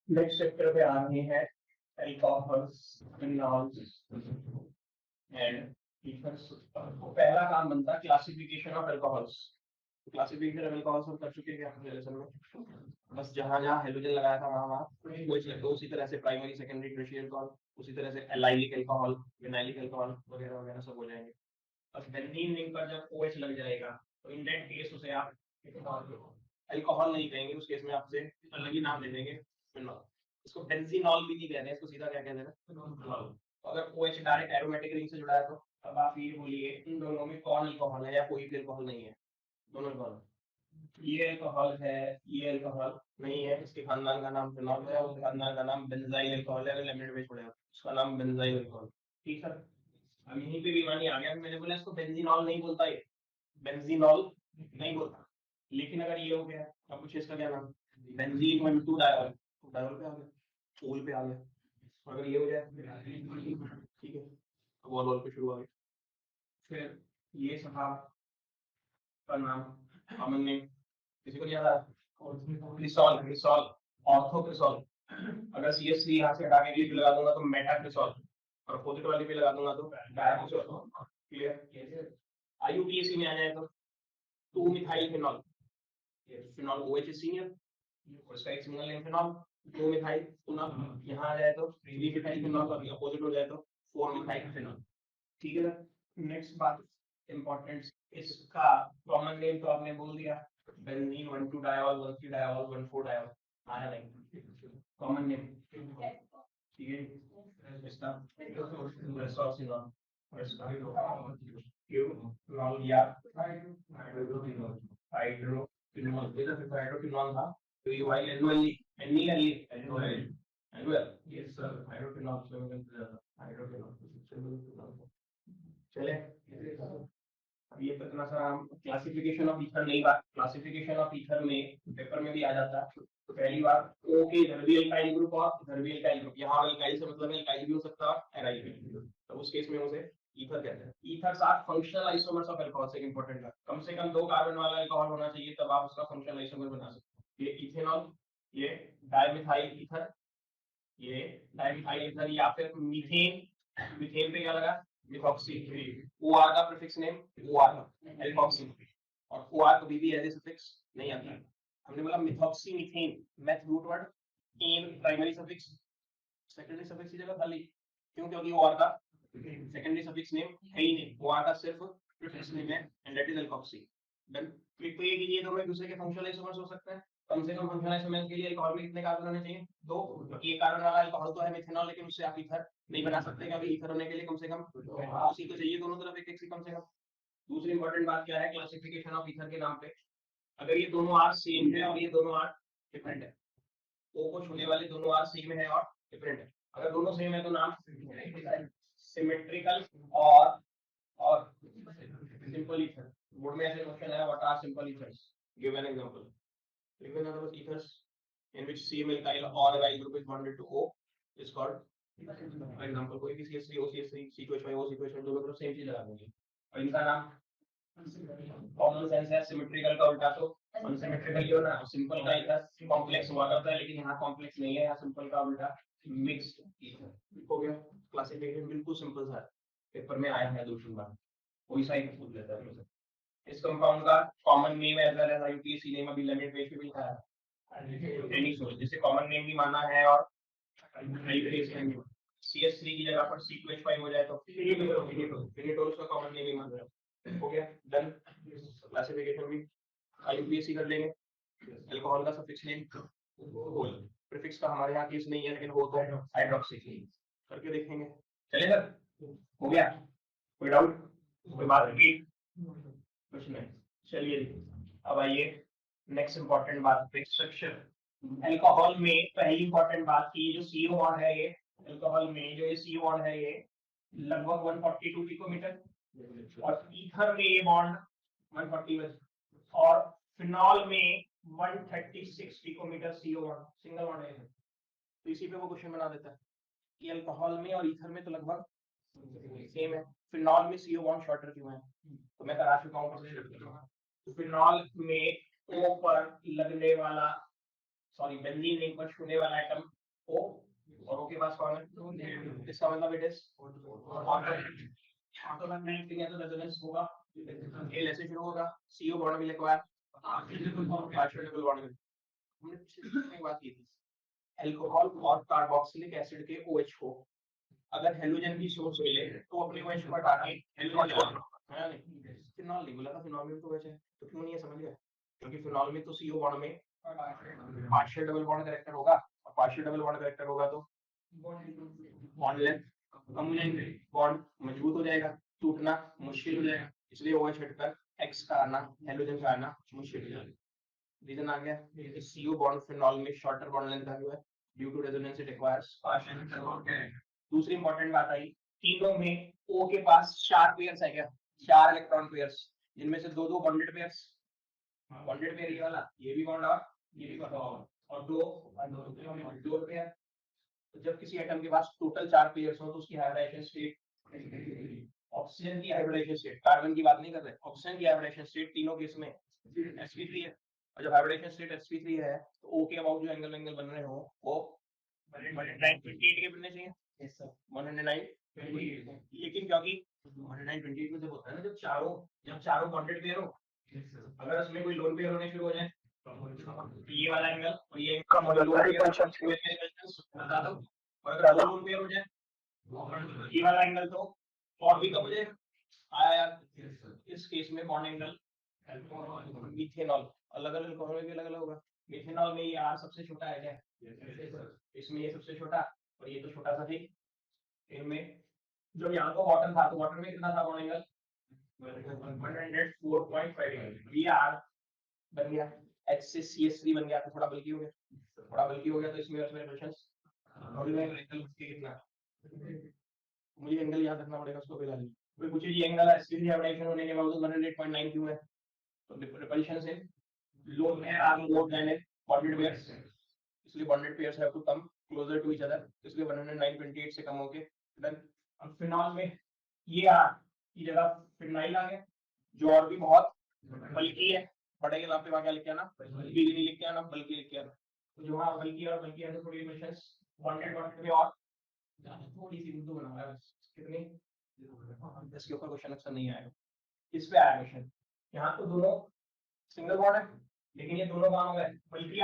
Next chapter पे आ रहे हैं अल्कोहल्स, फिनॉल्स एंड ईथर्स। तो पहला काम बनता है classification of alcohols. Classification of alcohols हम कर चुके हैं अपने लेसन में। बस जहां जहां हाइड्रोजन लगाया था वहां वहां वही चीज। तो उसी तरह से प्राइमरी सेकेंडरी टर्शियरी अल्कोहल, उसी तरह से एलाइलिक अल्कोहल, विनाइलिक अल्कोहल वगैरह वगैरह सब हो जाएंगे। अब बेंजीन रिंग पर जब OH लग जाएगा तो इन दैट केस उसे आप अल्कोहल नहीं कहेंगे, उस केस में आपसे अलग ही नाम दे देंगे, फिनॉल। इसको बेंजीनॉल भी नहीं कह रहे हैं, इसको सीधा क्या कह देना, फिनॉल। अगर OH डायरेक्ट एरोमेटिक रिंग से जुड़ा है तो अब आप ये बोलिए इन दोनों में कौन अल्कोहल है या कोई भी अल्कोहल नहीं है। दोनों अल्कोहल, ये अल्कोहल है, ये अल्कोहल नहीं है। इसके खानदान का नाम फिनॉल है, उसके खानदान का नाम बेंजाइल अल्कोहल है। अगर लेमिनेट में छोड़ेगा उसका नाम बेंजाइल अल्कोहल। ठीक है, अब यहीं पे भी मानी आ गया। मैंने बोला इसको बेंजीनॉल नहीं बोलता, ये बेंजीनॉल नहीं बोलता। लेकिन अगर ये हो गया अब कुछ इसका क्या नाम, बेंजीन 1,2 डायोल, डायोल पे आ गया, ओल पे आ गया। अगर ये हो जाए ठीक है, अब ऑल पे शुरू आ गया। फिर ये सफा का नाम, कॉमन नेम किसी को याद आ रहा, क्रिसॉल, क्रिसॉल, ऑर्थोक्रिसॉल। अगर CH3 यहाँ से हटा के लगा दूंगा तो मेटाक्रिसॉल, और अपोजिट वाले पे लगा दूंगा तो डायक्रिसॉल। क्लियर। IUPAC में आ जाए तो 2 methyl phenol, phenol OH senior, उसका एक single name phenol. 2 methyl phenol, यहाँ आ जाए तो 3 मिथाइल फिनॉल, और अपोजिट हो जाए तो 4 मिथाइल फिनॉल। ठीक है ना। नेक्स्ट बात इंपॉर्टेंट, इसका कॉमन नेम तो आपने बोल दिया, बेंजीन 1,2 डायोल, 1,3 डायोल, 1,4 डायोल आया नहीं कॉमन नेम। ठीक है, इसका रेसोसिनॉल, इसका क्यूनॉल या हाइड्रोक्विनॉल, हाइड्रोक्विनॉल था तो ये वाई एनुअल एनुअल एनुअल ये सर हाइड्रोक्विनॉल, हाइड्रोक्विनॉल। चले, अब ये तो इतना सा क्लासिफिकेशन ऑफ ईथर नहीं बात। क्लासिफिकेशन ऑफ ईथर में पेपर में भी आ जाता है। तो पहली बात O के इधर भी एल्काइल ग्रुप और इधर भी एल्काइल ग्रुप, यहाँ एल्काइल से मतलब एल्काइल भी हो सकता है एराइल भी, तो उस केस में उसे ईथर कहते हैं। ईथर साथ फंक्शनल आइसोमर्स ऑफ अल्कोहल से इंपॉर्टेंट है, कम से कम 2 कार्बन वाला अल्कोहल होना चाहिए, तब आप उसका फंक्शनल आइसोमर बना सकते हैं। ये इथेनॉल, ये डाइमिथाइल ईथर, ये डाइमिथाइल ईथर, या फिर मीथेन। मीथेन पे क्या लगा, मिथॉक्सी। OR का प्रीफिक्स नेम OR, एल्कोक्सी, और OR कभी भी एज ए सफिक्स नहीं आता है। हमने बोला methoxy methane, meth root word, ane primary suffix, secondary suffix की जगह खाली, क्यों, क्योंकि OR का सेकेंडरी सफिक्स नेम है ही नहीं, OR का सिर्फ प्रीफिक्स नेम है, and that is alkoxy. Done. तो ये कीजिए, दोनों एक दूसरे के फंक्शनल आइसोमर्स हो सकते हैं। कम से कम फंक्शनल आइसोमर्स के लिए अल्कोहल में कितने कार्बन होने चाहिए, 2, क्योंकि एक कार्बन वाला अल्कोहल तो है मिथेनॉल, लेकिन उससे आप ईथर नहीं बना सकते, क्योंकि ईथर होने के लिए कम से कम उसी को चाहिए, दोनों तरफ एक एक से कम से कम। दूसरी इंपॉर्टेंट बात क्या है क्लासिफिकेशन ऑफ ईथर के नाम पे, अगर ये दोनों आर सेम है और ये दोनों आर डिफरेंट है, ओ को छूने वाले दोनों आर सेम है और डिफरेंट है। अगर दोनों सेम है तो नाम सिमेट्रिकल और सिंपल ईथर। बोर्ड में ऐसे क्वेश्चन है, what are simple ethers, give an example. लिखो ना, बस ethers in which CM alkyl or aryl group is bonded to O is called, for example कोई भी CH3 OCH3 C2H5 O C2H5 दोनों तरफ सेम चीज लगा देंगे, और इनका नाम कॉमन सेंस है, सिमेट्रिकल का उल्टा तो अनसिमेट्रिकल ही होना। सिंपल का इधर कॉम्प्लेक्स हुआ करता है, लेकिन यहाँ कॉम्प्लेक्स नहीं है, यहाँ सिंपल का उल्टा मिक्स्ड ईथर हो गया। क्लासिफिकेशन बिल्कुल सिंपल सा है, पेपर में आया है 2-3 बार, कोई सा ही पूछ लेता है। इस कंपाउंड का common name as well as IUPAC name अभी लेमिनेट पेज पे भी लिखा है, एनिसोल, जिसे कॉमन नेम भी माना है और CH3 की जगह पर C2H5 हो जाए तो फिनिटोल का कॉमन नेम ही मान रहे हो। हो गया, डन। क्लासिफिकेशन भी IUPAC कर लेंगे। अल्कोहल का सफिक्स नेम होल, प्रीफिक्स का हमारे यहाँ केस नहीं है, लेकिन वो तो हाइड्रोक्सी करके देखेंगे। चलेगा, हो गया, कोई डाउट, कोई बात रिपीट, कुछ नहीं। चलिए अब आइए नेक्स्ट इंपॉर्टेंट बात पे, स्ट्रक्चर। अल्कोहल में पहली इंपॉर्टेंट बात की जो CO बॉन्ड है, ये अल्कोहल में जो ये CO बॉन्ड है ये लगभग 142 पिकोमीटर, और ईथर में ये बॉन्ड 140, और फिनॉल में 136 picometre CO bond, single bond है। तो इसी पे वो क्वेश्चन बना देता है कि अल्कोहल में और ईथर में तो लगभग सेम है, फिनॉल में CO बॉन्ड शॉर्टर क्यों है, तो मैं करा चुका हूँ। फिनॉल में O पर लगने वाला, सॉरी बेंजीन रिंग पर छूने वाला एटम O और O के पास कौन है, इसका मतलब इट इज ऑटोमैटिक है तो रेजोनेंस होगा, एल ऐसे शुरू होगा, CO बॉन्ड मिल एक्वायर, पार्शियल डबल बॉन्ड मिल। हमने पिछले एक बात की थी, अल्कोहल और कार्बोक्सिलिक एसिड के OH को अगर हेलोजन की सोर्स मिले तो अपने OH को हटा के हेलोजन है नहीं, फिनॉल नहीं बोला था, फिनॉल में तो OH है, तो क्यों नहीं है समझ गया, क्योंकि फिनॉल में तो CO बॉन्ड में पार्शियल डबल बॉन्ड कैरेक्टर होगा, और पार्शियल डबल बॉन्ड कैरेक्टर होगा तो बॉन्ड लेंथ कम हो जाएगी, बॉन्ड मजबूत हो जाएगा, टूटना मुश्किल हो जाएगा, इसलिए OH हटकर X का आना, हेलोजन का आना मुश्किल हो जाएगा। रीजन आ गया, CO बॉन्ड फिनॉल में शॉर्टर बॉन्ड लेंथ का हुआ है, due to resonance it requires partial. दूसरी इंपॉर्टेंट बात आई, तीनों में O के पास 4 पेयर्स है क्या, 4 इलेक्ट्रॉन पेयर्स, जिनमें से दो दो बॉन्डेड पेयर्स, बॉन्डेड पेयर ये वाला, ये भी बॉन्ड और ये भी बॉन्ड, और दो पेयर। तो जब किसी एटम के पास टोटल 4 पेयर्स हो तो उसकी हाइब्रिडाइजेशन स्टेट, ऑक्सीजन की हाइब्रिडाइजेशन स्टेट, कार्बन की बात नहीं कर रहे, ऑक्सीजन की हाइब्रिडाइजेशन स्टेट तीनों केस में sp3 है, और जब हाइब्रिडाइजेशन स्टेट sp3 है तो O के अबाउट जो एंगल बन रहे हो वो 128 के बनने चाहिए, 109, लेकिन क्योंकि 128 में जब होता है ना, जब चारों बॉन्डेड पेयर हो, अगर उसमें कोई लोन पेयर होने शुरू हो जाए, ये वाला एंगल और ये कम हो जाता है, और अगर दो लोन पेयर हो जाए ये वाला एंगल तो और भी कम हो जाएगा। आया यार, इस केस में बॉन्ड एंगल मीथेनॉल, अलग अलग अल्कोहल में भी अलग अलग होगा, मीथेनॉल में ये R सबसे छोटा है क्या, इसमें ये सबसे छोटा और ये तो छोटा सा ही, इनमें जब यहाँ को वाटर था तो वाटर में कितना था बॉन्ड एंगल 104.5, ये R बन गया, H से CH3 बन गया तो थोड़ा बल्कि हो गया, तो इसमें रिलेशंस और एंगल कितना, मुझे एंगल याद रखना पड़ेगा उसको फिलहाल, कोई पूछे जी एंगल sp3 हाइब्रिडाइजेशन होने के बावजूद 108.9 क्यों है, तो रिपल्शन से lone pair are more than bonded pairs, इसलिए bonded pairs have to come closer to each other, इसलिए 109.28 से कम होके देन अब फिनॉल में ये R की जगह फिनाइल आ गया, जो और भी बहुत बल्कि है, पढ़ेंगे वहां पे, वहां क्या लिख के आना, बल्कि नहीं लिख के आना, बल्कि लिख के आना, तो जो वहां बल्कि और बल्कि है तो थोड़ी रिलेशंस बॉन्डेड में और थोड़ी सी उर्दू बना है कितनी, इसके ऊपर क्वेश्चन अक्सर नहीं आएगा, इस पे आया क्वेश्चन, यहाँ तो दोनों सिंगल बॉन्ड है, लेकिन ये दोनों कहाँ हो गए बल्कि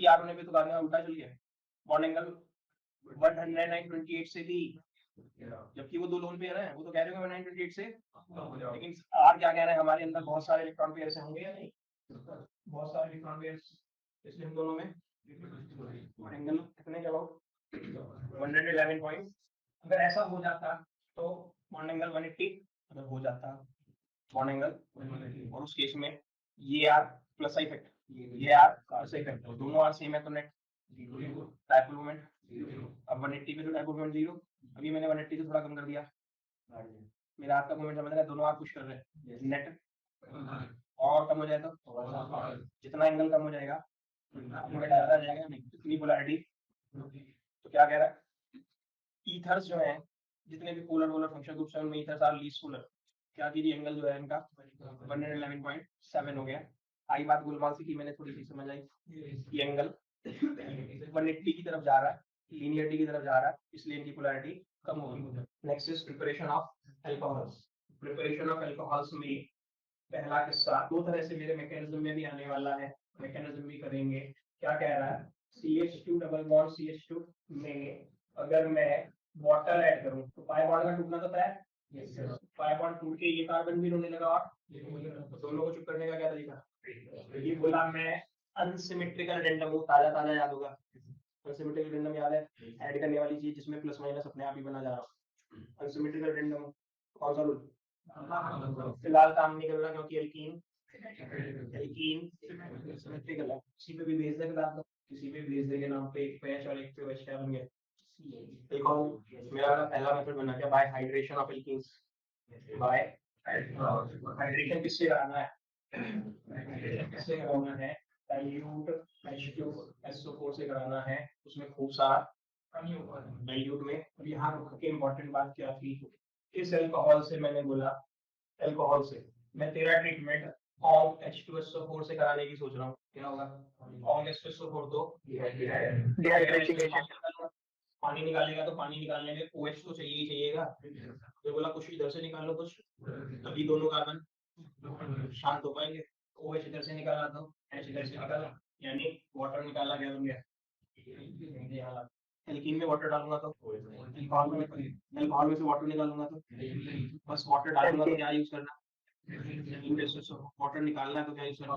आर होने पे तो बाद में उल्टा चल गया, बॉन्ड एंगल 109.28 से भी, जबकि वो दो लोन पेयर है, वो तो कह रहे हो 128 से, लेकिन आर क्या कह रहे हैं, हमारे अंदर बहुत सारे इलेक्ट्रॉन पेयर से होंगे या नहीं, बहुत सारे इलेक्ट्रॉन पेयर, इसलिए हम दोनों में एंगल कितने के अबाउट 111 पॉइंट, अगर ऐसा हो जाता तो बॉन्ड एंगल 180, अगर हो जाता बॉन्ड एंगल, और उस केस में ये आर प्लस आई इफेक्ट, ये आर प्लस आई इफेक्ट, दोनों आर सेम है तो नेट डायपोल मोमेंट, अब 180 पे तो डायपोल मोमेंट 0, अभी मैंने 180 से थोड़ा कम कर दिया, मेरा आर का मोमेंट समझ रहा है, दोनों आर पुश कर रहे हैं, नेट और कम हो जाए तो जितना एंगल कम हो जाएगा मोमेंट ज्यादा आ जाएगा, नहीं इतनी पोलैरिटी, तो क्या कह रहा है, ईथर्स जो है जितने भी पोलर फंक्शन ग्रुप्स हैं उनमें ईथर्स आर लीस्ट पोलर, क्या कीजिए एंगल जो है इनका 111.7 हो गया, आई बात गोलमाल सी की मैंने थोड़ी सी समझ आई, ये एंगल 180 की तरफ जा रहा है, लीनियरिटी की तरफ जा रहा है, इसलिए इनकी पोलैरिटी कम होगी। Next is preparation of alcohols, preparation of alcohols में पहला किस्सा दो तरह से मेरे मैकेनिज्म में भी आने वाला है, मैकेनिज्म भी करेंगे, क्या कह रहा है, CH2 डबल बॉन्ड CH2 में अगर मैं वाटर ऐड करूं तो पाई बॉन्ड का टूटना तो तय है, पाई बॉन्ड टूट के ये कार्बन भी रोने लगा, और तो दोनों को चुप करने का क्या तरीका, ये बोला मैं अनसिमेट्रिकल रेंडम हूं, ताजा ताजा याद होगा, अनसिमेट्रिकल रेंडम याद है, ऐड करने वाली चीज जिसमें प्लस माइनस अपने आप ही बना जा रहा, अनसिमेट्रिकल रेंडम कौन सा रूल, फिलहाल काम नहीं कर रहा क्योंकि एल्कीन सिमेट्रिकल है, किसी पे भी भेज दे, फिलहाल किसी पे भेज देंगे नाम पे एक पैच और एक पे वैच क्या बन गया, एल्कोहल, मेरा पहला मेथड बना गया bye hydration of alkenes, bye hydration किससे कराना है, किससे कराना है, डाइल्यूट H2SO4 से कराना है, उसमें खूब सारा डाइल्यूट में, और यहाँ के इंपॉर्टेंट बात क्या थी, इस अल्कोहल से मैंने बोला, अल्कोहल से मैं तेरा ट्रीटमेंट ऑफ H2SO4 से कराने की सोच रहा हूँ, क्या होगा? ऑन H2SO4 तो डिहाइड्रेशन। पानी निकालेगा तो पानी निकालने में OH तो चाहिए ही चाहिएगा। तो बोला कुछ इधर से निकाल लो कुछ, तभी दोनों कार्बन शांत हो पाएंगे। OH इधर से निकाला तो H इधर से निकाला, यानी वाटर निकाला गया बन गया। एल्कीन में वाटर डालूंगा तो अल्कोहल में से वाटर निकालूंगा तो बस वाटर डालूंगा तो क्या यूज करना, वाटर निकालना है तो क्या यूज करना।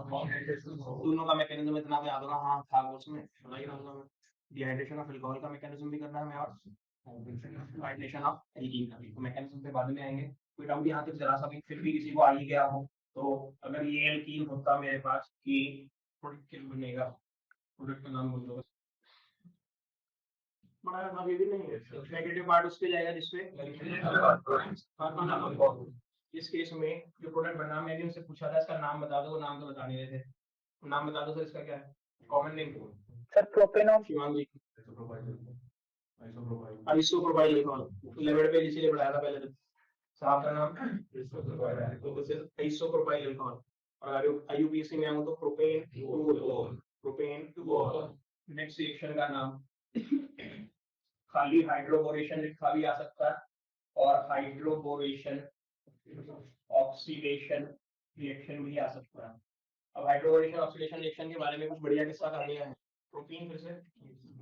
दोनों का मैकेनिज्म इतना तो याद होगा, हाँ था कोर्स में सुना ही रहूंगा मैं। डिहाइड्रेशन ऑफ अल्कोहल का मैकेनिज्म भी करना है हमें, और डिहाइड्रेशन ऑफ एल्कीन का भी। तो मैकेनिज्म पे बाद में आएंगे। कोई डाउट यहाँ तक जरा सा भी फिर भी किसी को आ ही गया हो तो, अगर ये एल्कीन होता मेरे पास कि प्रोडक्ट क्या बनेगा, प्रोडक्ट का नाम बोल दो बड़ा अभी भी नहीं है। नेगेटिव पार्ट उस पे जाएगा जिसपे इस केस में जो प्रोडक्ट बना, मैंने उनसे पूछा था इसका नाम बता दो, वो नाम तो बता नहीं रहे थे। नाम बता दो सर, इसका क्या है common name? Sir propanol. Shivangi isopropyl alcohol, level पे इसीलिए बढ़ाया था पहले तो। साहब का नाम आइसोप्रोपाइल अल्कोहल। और अगर आईयूपीएसी में आऊं तो propane tool, propane tool. Next reaction का नाम खाली हाइड्रोबोरेशन लिखा भी आ सकता है, और हाइड्रोबोरेशन ऑक्सीडेशन रिएक्शन भी आ सकता है। अब हाइड्रोबोरेशन ऑक्सीडेशन रिएक्शन के बारे में कुछ बढ़िया किस्सा कहानियां हैं। प्रोपीन फिर से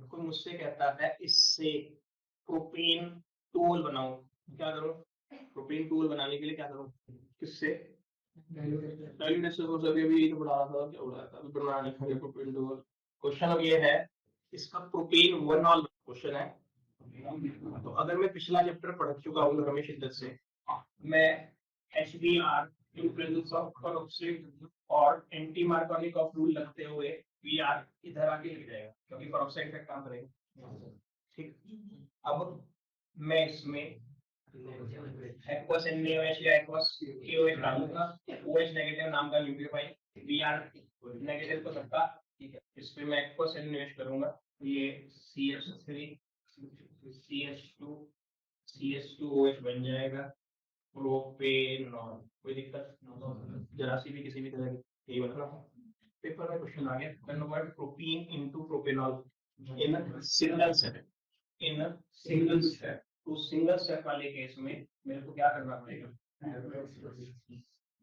कोई मुझसे कहता है इससे प्रोपीन टूल बनाओ, क्या करूं? प्रोपीन टूल बनाने के लिए क्या करूं? किससे? डाइल्यूट एस्टर को अभी अभी तो बढ़ा रहा था, क्या बढ़ाया था, अभी बना नहीं खाया प्रोपीन टूल। क्वेश्चन अब ये है, इसका प्रोपीन वनॉल क्वेश्चन है। तो अगर मैं पिछला चैप्टर पढ़ चुका हूं रमेश शिद्दत से, मैं HBr in presence of peroxide और एंटी मार्कोनिक ऑफ रूल लगते हुए Br इधर आके लिख जाएगा, क्योंकि पेरोक्साइड इफेक्ट काम करेगा। ठीक, अब मैं इसमें एक्वस NaOH या एक्वस KOH डालूंगा। OH नेगेटिव नाम का न्यूक्लियोफाइल, Br नेगेटिव तो सबका, ठीक है। इस पे मैं एक्वस NaOH करूंगा, ये CH3 CH2 CH2OH बन जाएगा प्रोपेनॉल। कोई दिक्कत जरा सी भी किसी भी तरह की, यही बना पेपर में क्वेश्चन आ गया। Convert propene into propanol in single step, in single step. तो सिंगल स्टेप वाले केस में मेरे को क्या करना पड़ेगा?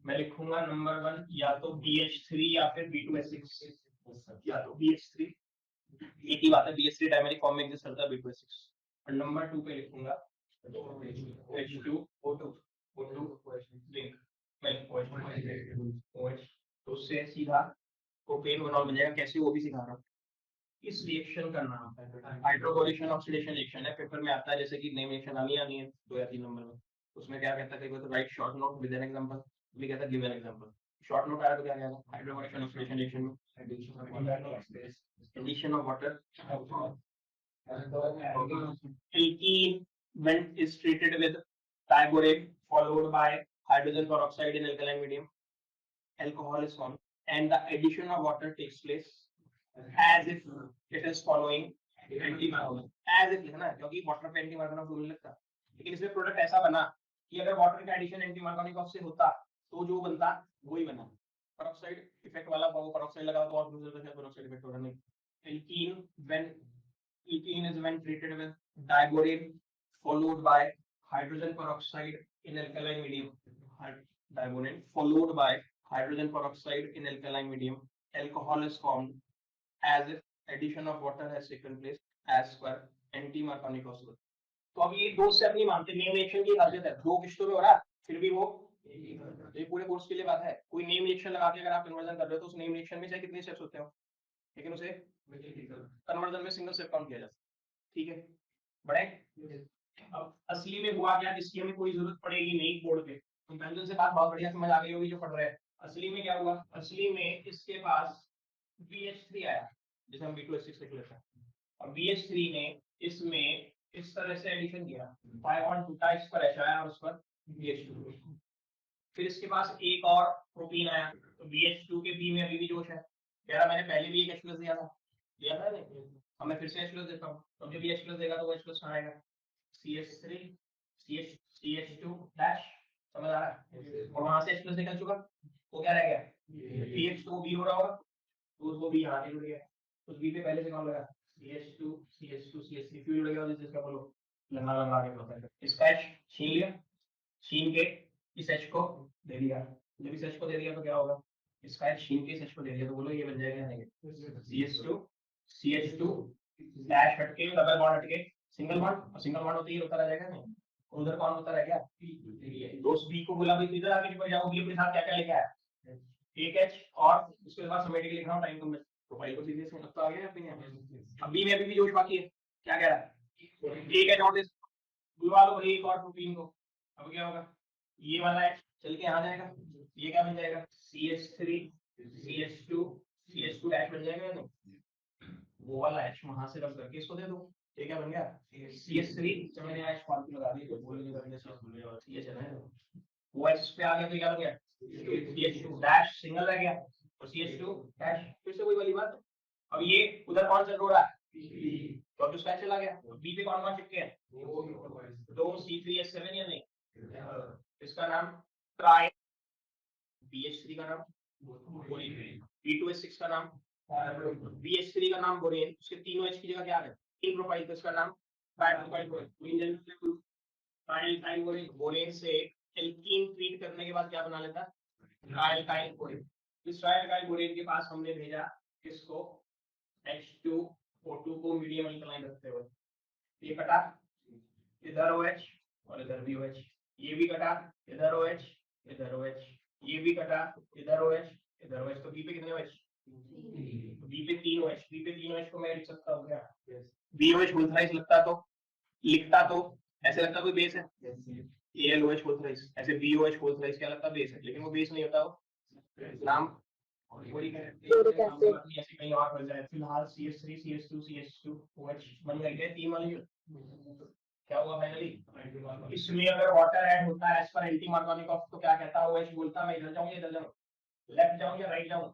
मैं लिखूंगा नंबर 1 या तो BH3 या फिर B2H6, या तो BH3, एक ही बात है, BH3 डायमेरिक फॉर्म में एग्जिस्ट करता है, B2H6। और नंबर 2 पे लिखूंगा H2O2 लिंक, मैं OH, तो उससे सीधा प्रोपेन वनॉल बन जाएगा। कैसे वो भी सिखा रहा हूँ। इस रिएक्शन का नाम हाइड्रोबोरेशन ऑक्सीडेशन रिएक्शन है, पेपर में आता है, जैसे कि नेम रिएक्शन आनी है 2 या 3 नंबर में। उसमें क्या कहता है कि write short note with an example, भी कहता है give an example. Short note आया तो क्या आएगा? हाइड्रोबोरेशन ऑक्सीडेशन रिएक्शन में addition of water, alkene when is treated with diborane followed by hydrogen peroxide in alkaline medium, alcohol is formed, and the addition of water takes place as if it is following anti-marconin, as if लिखना है क्योंकि water पे anti-marconin rule लगता। लेकिन इसमें product ऐसा बना कि अगर वाटर का एडिशन anti-marconin से होता तो जो बनता वही बना। पेरोक्साइड इफेक्ट वाला पेरोक्साइड लगा तो और दूसरे तरह पेरोक्साइड इफेक्ट होगा नहीं। alkene when alkene is when treated with diborane followed by hydrogen peroxide in alkaline medium, diborane followed by hydrogen peroxide in alkaline medium, alcohol is formed as if addition of water has taken place as per anti-Marconi law. तो अब ये दो step नहीं मानते, name reaction की खासियत है, दो किस्तों में हो रहा है फिर भी वो ये पूरे कोर्स के लिए बात है। कोई नेम रिएक्शन लगा के अगर आप कन्वर्जन कर रहे हो तो उस नेम रिएक्शन में चाहे कितने स्टेप्स होते हो, लेकिन उसे कन्वर्जन में सिंगल स्टेप काउंट किया जाता है। ठीक है, बड़े अब असली में हुआ क्या, इसकी हमें कोई जरूरत पड़ेगी नहीं बोर्ड पे, कंपैरिजन से बात बहुत बढ़िया समझ आ गई होगी जो पढ़ रहे हैं। असली में क्या हुआ, असली में इसके पास BH3 आया जिसे हम B2H6 लिख लेते हैं, और BH3 ने इसमें इस तरह से एडिशन किया, 5 ऑन टूटा, इस पर H आया और उस पर BH2। फिर इसके पास एक और प्रोटीन आया, तो BH2 के B में अभी भी जोश है, कह रहा मैंने पहले भी एक H+ दिया था नहीं, अब मैं फिर से H+ देता हूँ, तो जब H+ देगा तो वो H+ कहाँ आएगा? CH3 CH2 डैश, समझ आ रहा है? और वहां से H+ निकल चुका, वो क्या रह गया? BH2 B हो रहा होगा, तो वो भी यहाँ से जुड़ गया, उस बी पे पहले से कौन लगा, CH2 CH2 CH3 क्यों जुड़ गया, जिसका बोलो लंबा लंबा के होता है। इसका H छीन लिया, छीन के इस H को दे दिया, जब इस H को दे दिया तो क्या होगा, इसका H छीन के इस H को दे दिया, तो बोलो ये बन जाएगा CH2 CH2 डैश हट के डबल बॉन्ड हट के सिंगल बॉन्ड, और सिंगल बॉन्ड होते ही होता रह जाएगा, नहीं उधर कौन होता रह गया, दोस्त बी को बोला भाई इधर आके चिपक जाओ, बी अपने साथ क्या क्या लेके आया, एक H और उसके बाद समेटिक लिख रहा हूं टाइम कम प्रोफाइल को सीधे से तो आ गया अपने यहाँ। अब बी में अभी भी जोश बाकी है, क्या कह रहा है, एक H और दे बुलवा लो भाई एक और प्रोटीन को, अब क्या होगा, ये वाला H चल के यहाँ जाएगा, ये क्या बन जाएगा CH3 CH2 CH2 डैश बन जाएगा, नहीं वो वाला H वहां से रब करके इसको दे दो, ये क्या बन गया CH3, जब मैंने H फालतू लगा दी तो बोलने का ये चला है, वो H पे आ गया तो क्या बन गया CH2 डैश सिंगल रह गया, और CH2 डैश फिर से वही वाली बात, अब ये उधर कौन चल रहा है, तो अब उसका चला गया, बी पे कौन कौन चिपके हैं, दो C3H7 या नहीं, इसका नाम ट्राई, BH3 का नाम बोरेन, B2H6 का नाम BH3 का नाम बोरेन, उसके तीनों H की जगह क्या है, तीन प्रोफाइल, तो इसका नाम ट्राइप्रोफाइल बोरेन, ट्राइल बोरेन, बोरेन से एल्कीन ट्रीट करने के बाद क्या बना लेता है, ट्राइल बोरेन, इस ट्राइल बोरेन के पास हमने भेजा किसको, H2O2 को मीडियम अल्कलाइन रखते हुए, ये कटा इधर OH और इधर भी OH, ये भी कटा इधर OH इधर OH, ये भी कटा इधर OH इधर OH, तो बी पे कितने OH, बी पे 3 OH, बी पे 3 OH को मैं लिख सकता हूँ क्या, BOH होल थ्राइस लिखता तो ऐसे लगता कोई बेस है, ALOH होल थ्राइस, ऐसे BOH होल थ्राइस क्या लगता बेस है, लेकिन वो बेस नहीं होता, वो नाम ऐसे कहीं और बन जाए, फिलहाल CH3 CH2 CH2 OH बन गए तीन मॉलिक्यूल, क्या हुआ फाइनली, इसमें अगर वाटर ऐड होता है एज पर एंटी मार्कोनिकॉफ तो क्या कहता है, OH बोलता मैं इधर जाऊं या इधर जाऊं, लेफ्ट जाऊं या राइट जाऊं,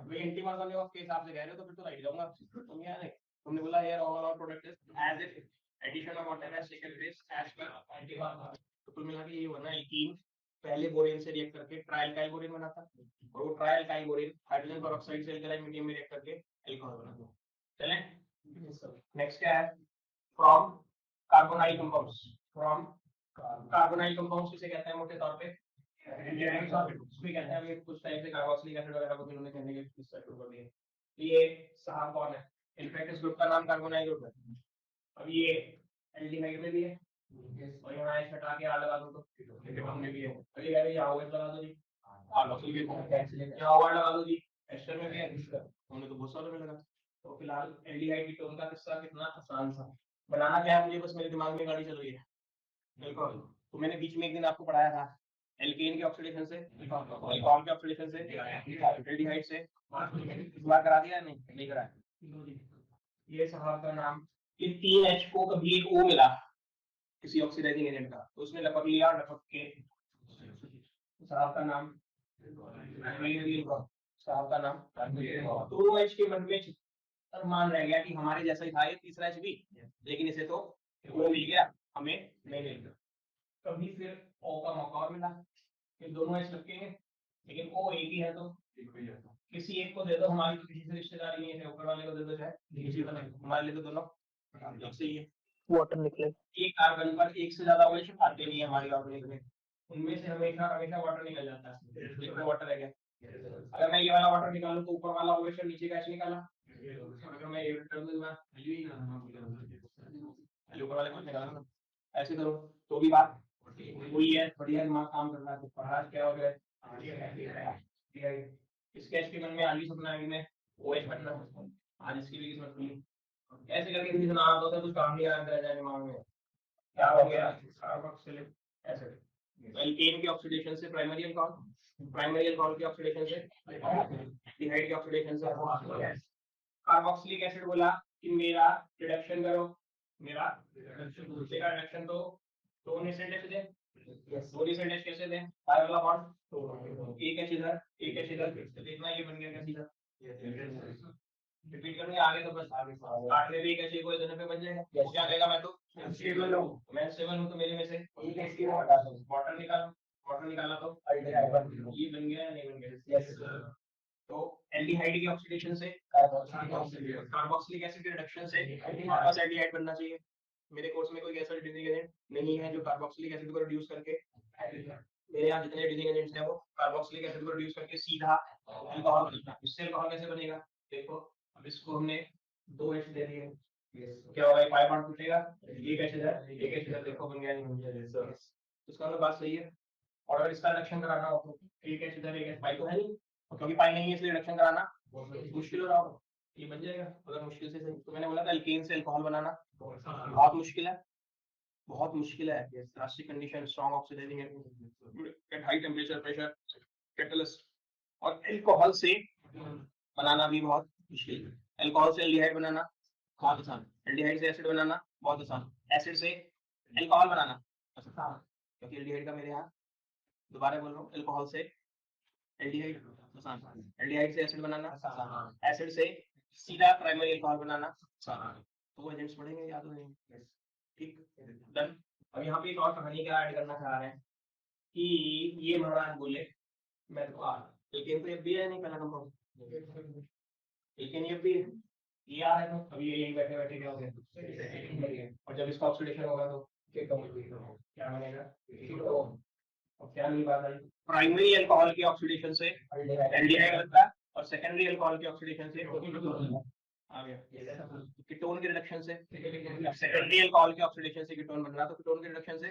वे एंटी मार्कोनिकॉफ के हिसाब से कह रहे हो तो फिर तो राइट जाऊंगा, तुम क्या नहीं, तुमने बोला here all our product is as if addition of water has taken place as per anti Markovnikov, तो कुल मिला के ये हुआ ना, एल्कीन पहले बोरेन से रिएक्ट करके ट्राइल बोरेन बनाता, और वो ट्राइल बोरेन हाइड्रोजन पेरोक्साइड से एल्कलाइन मीडियम में रिएक्ट करके अल्कोहल बनाता, चलें नेक्स्ट क्या है, from carbonyl compounds, from carbonyl compounds किसे कहते हैं मोटे तौर पे, उसमें कहते हैं अभी कुछ टाइम से कार्बोक्सिलिक एसिड वगैरह को इन्होंने कहने के शुरू कर दिए, ये साहब कौन है, इनफैक्ट इस ग्रुप का नाम कार्बोनाइल ग्रुप है, अब ये एल्डिहाइड में भी है, और यहाँ H हटा के R लगा दो तो कीटोन में भी है, अभी कह रहे यहाँ OH लगा दो जी, कार्बोक्सिलिक यहाँ OR लगा दो जी, एस्टर में भी है, हमने तो बहुत सारे में लगा, तो फिलहाल एल्डिहाइड कीटोन का किस्सा कितना आसान था, बनाना क्या है मुझे बस मेरे दिमाग में गाड़ी चल रही है, बिल्कुल, तो मैंने बीच में एक दिन आपको पढ़ाया था एल्केन के ऑक्सीडेशन से अल्कोहल के ऑक्सीडेशन से एल्डिहाइड से, इस बार करा दिया नहीं कराया, ये साहब का नाम, ये 3H को कभी एक O मिला किसी ऑक्सीडाइजिंग एजेंट का, तो उसने लपक लिया, लपक के साहब का नाम साहब का नाम, तो OH के मन में मान रह गया कि हमारे जैसा ही था ये तीसरा H भी, लेकिन इसे तो वो मिल गया हमें नहीं मिल गया, कभी फिर O का मौका और मिला, फिर दोनों H लगेंगे, लेकिन O एक ही है तो किसी एक को दे दो, हमारी तो किसी से रिश्तेदारी नहीं है, ऊपर वाले को दे दो, चाहे किसी को नहीं, हमारे लिए तो दोनों एक से ही है, वाटर निकले, एक कार्बन पर एक से ज्यादा OH आते नहीं है हमारी ऑर्गेनिक में, उनमें से हमेशा हमेशा वाटर निकल जाता है, लिक्विड वाटर है क्या, अगर मैं ये वाला वाटर निकालूं तो ऊपर वाला OH और नीचे का H निकाला, अगर मैं ये कर दूंगा ऊपर वाले को निकाला ना, ऐसे करो तो भी बात वही है, बढ़िया दिमाग काम कर रहा है, तो पढ़ा क्या हो गया, इसके H के मन में आज भी सपना है मैं OH बनना, आज इसकी भी किस्मत खुली, ऐसे करके किसी से नाम होता है कुछ काम नहीं याद रह जाए दिमाग में, क्या हो गया कार्बोक्सिलिक एसिड, एल्केन के ऑक्सीडेशन से प्राइमरी अल्कोहल के ऑक्सीडेशन से एल्डिहाइड के ऑक्सीडेशन से कार्बोक्सिलिक एसिड बोला कि मेरा रिडक्शन करो, मेरा रिडक्शन तो दो निसेंट दे, दो निसेंट कैसे दें, वाला बॉन्ड एक H इधर एक H इधर, देखना ये बन गया क्या सीधा, रिपीट करूंगा आगे, तो बस काट में भी एक H को इधर पे बन जाएगा, क्या कहेगा मैं तो स्टेबल हूं, मैं स्टेबल हूं, तो मेरे में से एक H को हटा दो, वाटर निकाला तो ये बन गया या नहीं बन गया, तो एल्डिहाइड की ऑक्सीडेशन से कार्बोक्सिलिक एसिड के रिडक्शन से हमारे पास एल्डिहाइड बनना चाहिए। मेरे कोर्स में कोई ऐसा रिड्यूसिंग एजेंट नहीं है जो कार्बोक्सिलिक एसिड को रिड्यूस करके, मेरे यहाँ जितने रिड्यूसिंग एजेंट्स हैं वो कार्बोक्सिलिक एसिड को रिड्यूस करके सीधा अल्कोहल बनता है। इससे अल्कोहल कैसे बनेगा? देखो अब इसको हमने 2H दे दिए, क्या होगा? पाई बॉन्ड टूटेगा, एक H इधर, एक H इधर, देखो बन गया, नहीं बन गया? तो इसका मतलब बात सही है। और अगर इसका रिडक्शन कराना हो तो एक H इधर, एक H, पाई तो है नहीं, क्योंकि पाई नहीं है इसलिए रिडक्शन कराना मुश्किल हो रहा होगा। ये बन जाएगा अगर मुश्किल से सही। तो मैंने बोला था एल्केन से अल्कोहल बनाना बहुत मुश्किल है, बहुत मुश्किल है। Plastic condition, strong oxidising at high temperature pressure, catalyst. और अल्कोहल से बनाना भी बहुत मुश्किल है। अल्कोहल से एल्डिहाइड बनाना बहुत आसान, एल्डिहाइड से एसिड बनाना बहुत आसान, एसिड से अल्कोहल बनाना आसान, क्योंकि एल्डिहाइड का मेरे यहाँ, दोबारा बोल रहा हूँ, अल्कोहल से एल्डिहाइड आसान, एल्डिहाइड से एसिड बनाना आसान, एसिड से सीधा प्राइमरी अल्कोहल बनाना आसान। तो एजेंट्स पढ़ेंगे, याद हो जाएंगे। ठीक, डन। अब यहाँ पे एक और कहानी क्या ऐड करना चाह रहे हैं कि ये महाराज बोले मैं तो एल्केन तो भी है नहीं पहला कंपाउंड, एल्केन ये भी है, ये आ रहा है, तो अभी यही बैठे बैठे क्या हो गया, और जब इसका ऑक्सीडेशन होगा तो क्या बनेगा? कीटोन। अब क्या नई बात आई? प्राइमरी अल्कोहल की ऑक्सीडेशन से एल्डिहाइड बनता है और सेकेंडरी अल्कोहल की ऑक्सीडेशन से आ गया कीटोन के रिडक्शन से। सेकेंडरी अल्कोहल के ऑक्सीडेशन से कीटोन बन रहा, तो कीटोन के रिडक्शन से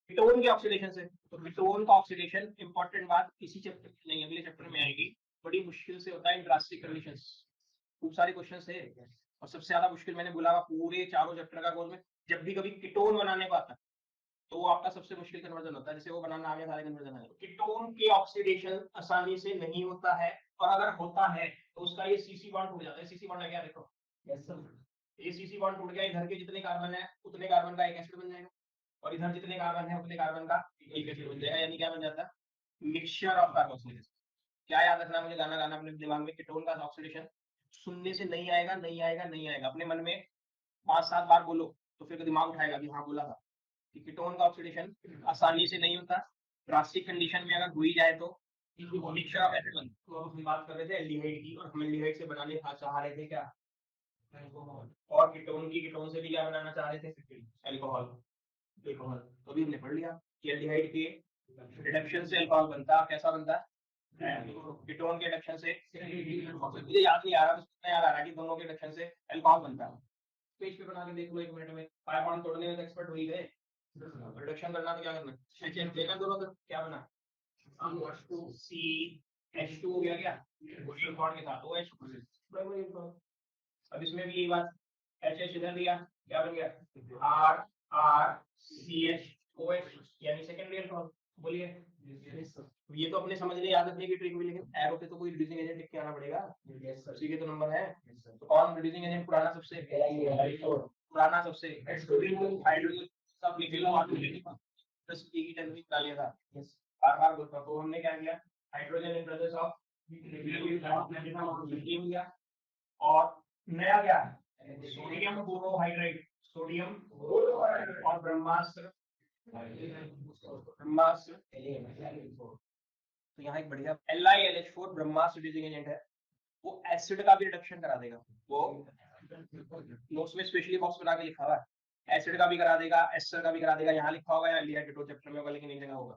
कीटोन के ऑक्सीडेशन से। तो कीटोन का ऑक्सीडेशन, इंपॉर्टेंट बात, इसी चैप्टर नहीं अगले चैप्टर में आएगी, बड़ी मुश्किल से होता है इन ड्रास्टिक कंडीशंस। खूब सारे क्वेश्चन थे और सबसे ज्यादा मुश्किल मैंने बोला पूरे चारों चैप्टर का कोर्स में, जब भी कभी कीटोन बनाने को आता है तो वो आपका सबसे मुश्किल कन्वर्जन होता है। जैसे वो बनाना आ गया, सारे कन्वर्जन है। कीटोन के ऑक्सीडेशन आसानी से नहीं होता है, और अगर होता है तो उसका ये सीसी बॉन्ड टूट जाता है। सीसी बॉन्ड है क्या? देखो ये सीसी बॉन्ड टूट गया, इधर के जितने कार्बन है उतने कार्बन का एक एसिड बन जाएगा, और इधर जितने कार्बन है उतने कार्बन का एक एसिड बन जाएगा। यानी क्या बन जाता है? Mixture of carboxylase. क्या याद रखना मुझे, गाना गाना अपने दिमाग में, कीटोन का ऑक्सीडेशन सुनने से नहीं आएगा, नहीं आएगा, नहीं आएगा। अपने मन में 5-7 बार बोलो तो फिर दिमाग उठाएगा कि हाँ बोला था कि कीटोन का ऑक्सीडेशन आसानी से नहीं होता, ड्रास्टिक कंडीशन में अगर हुई जाए तो मिक्सचर ऑफ एसिड बन। तो अब हम बात कर रहे थे एल्डिहाइड की, और हम एल्डिहाइड से बनाने चाह रहे थे क्या? और कीटोन की, कीटोन से भी क्या बनाना चाह रहे थे? अल्कोहल। अल्कोहल तो भी हमने पढ़ लिया कि एल्डिहाइड के रिडक्शन से अल्कोहल बनता है। कैसा बनता है? कीटोन के रिडक्शन से। मुझे याद नहीं आ रहा, बस इतना याद आ रहा कि दोनों के रिडक्शन से अल्कोहल बनता है। पेज पे बना के देख लो 1 मिनट में। पाई बॉन्ड तोड़ने में तो एक्सपर्ट हो ही गए, रिडक्शन करना तो क्या करना? एचएन देखा दोनों का क्या बना? CH2 हो गया क्या? वही बॉन्ड के साथ OH। अब इसमें भी यही बात, HH इधर दिया, क्या बन गया? RCH यानी सेकेंडरी अल्कोहल। बोलिए ये तो अपने समझने याद रखने की ट्रिक भी, लेकिन एरो पे तो कोई रिड्यूसिंग एजेंट लिख के आना पड़ेगा, उसी के तो नंबर है। तो कौन रिड्यूसिंग एजेंट पुराना सबसे? पुराना सबसे हाइड्रोजन, सब लिख लो, बस एक ही टर्म निकाल लिया था। बार बार बोलता हूं। तो हमने क्या किया? Hydrogen in presence of lithium लिया, और नया क्या है? सोडियम बोरोहाइड्रेट, सोडियम और ब्रह्मास्त्र, ब्रह्मास्त्र। तो यहाँ एक बढ़िया LiLH4 ब्रह्मास्त्र रिड्यूसिंग एजेंट है, वो एसिड का भी रिडक्शन करा देगा। वो नोट्स में स्पेशली बॉक्स बना के लिखा हुआ है, एसिड का भी करा देगा, एस्टर का भी करा देगा। यहाँ लिखा होगा या लिया कीटो चैप्टर में होगा, लेकिन एक जगह होगा।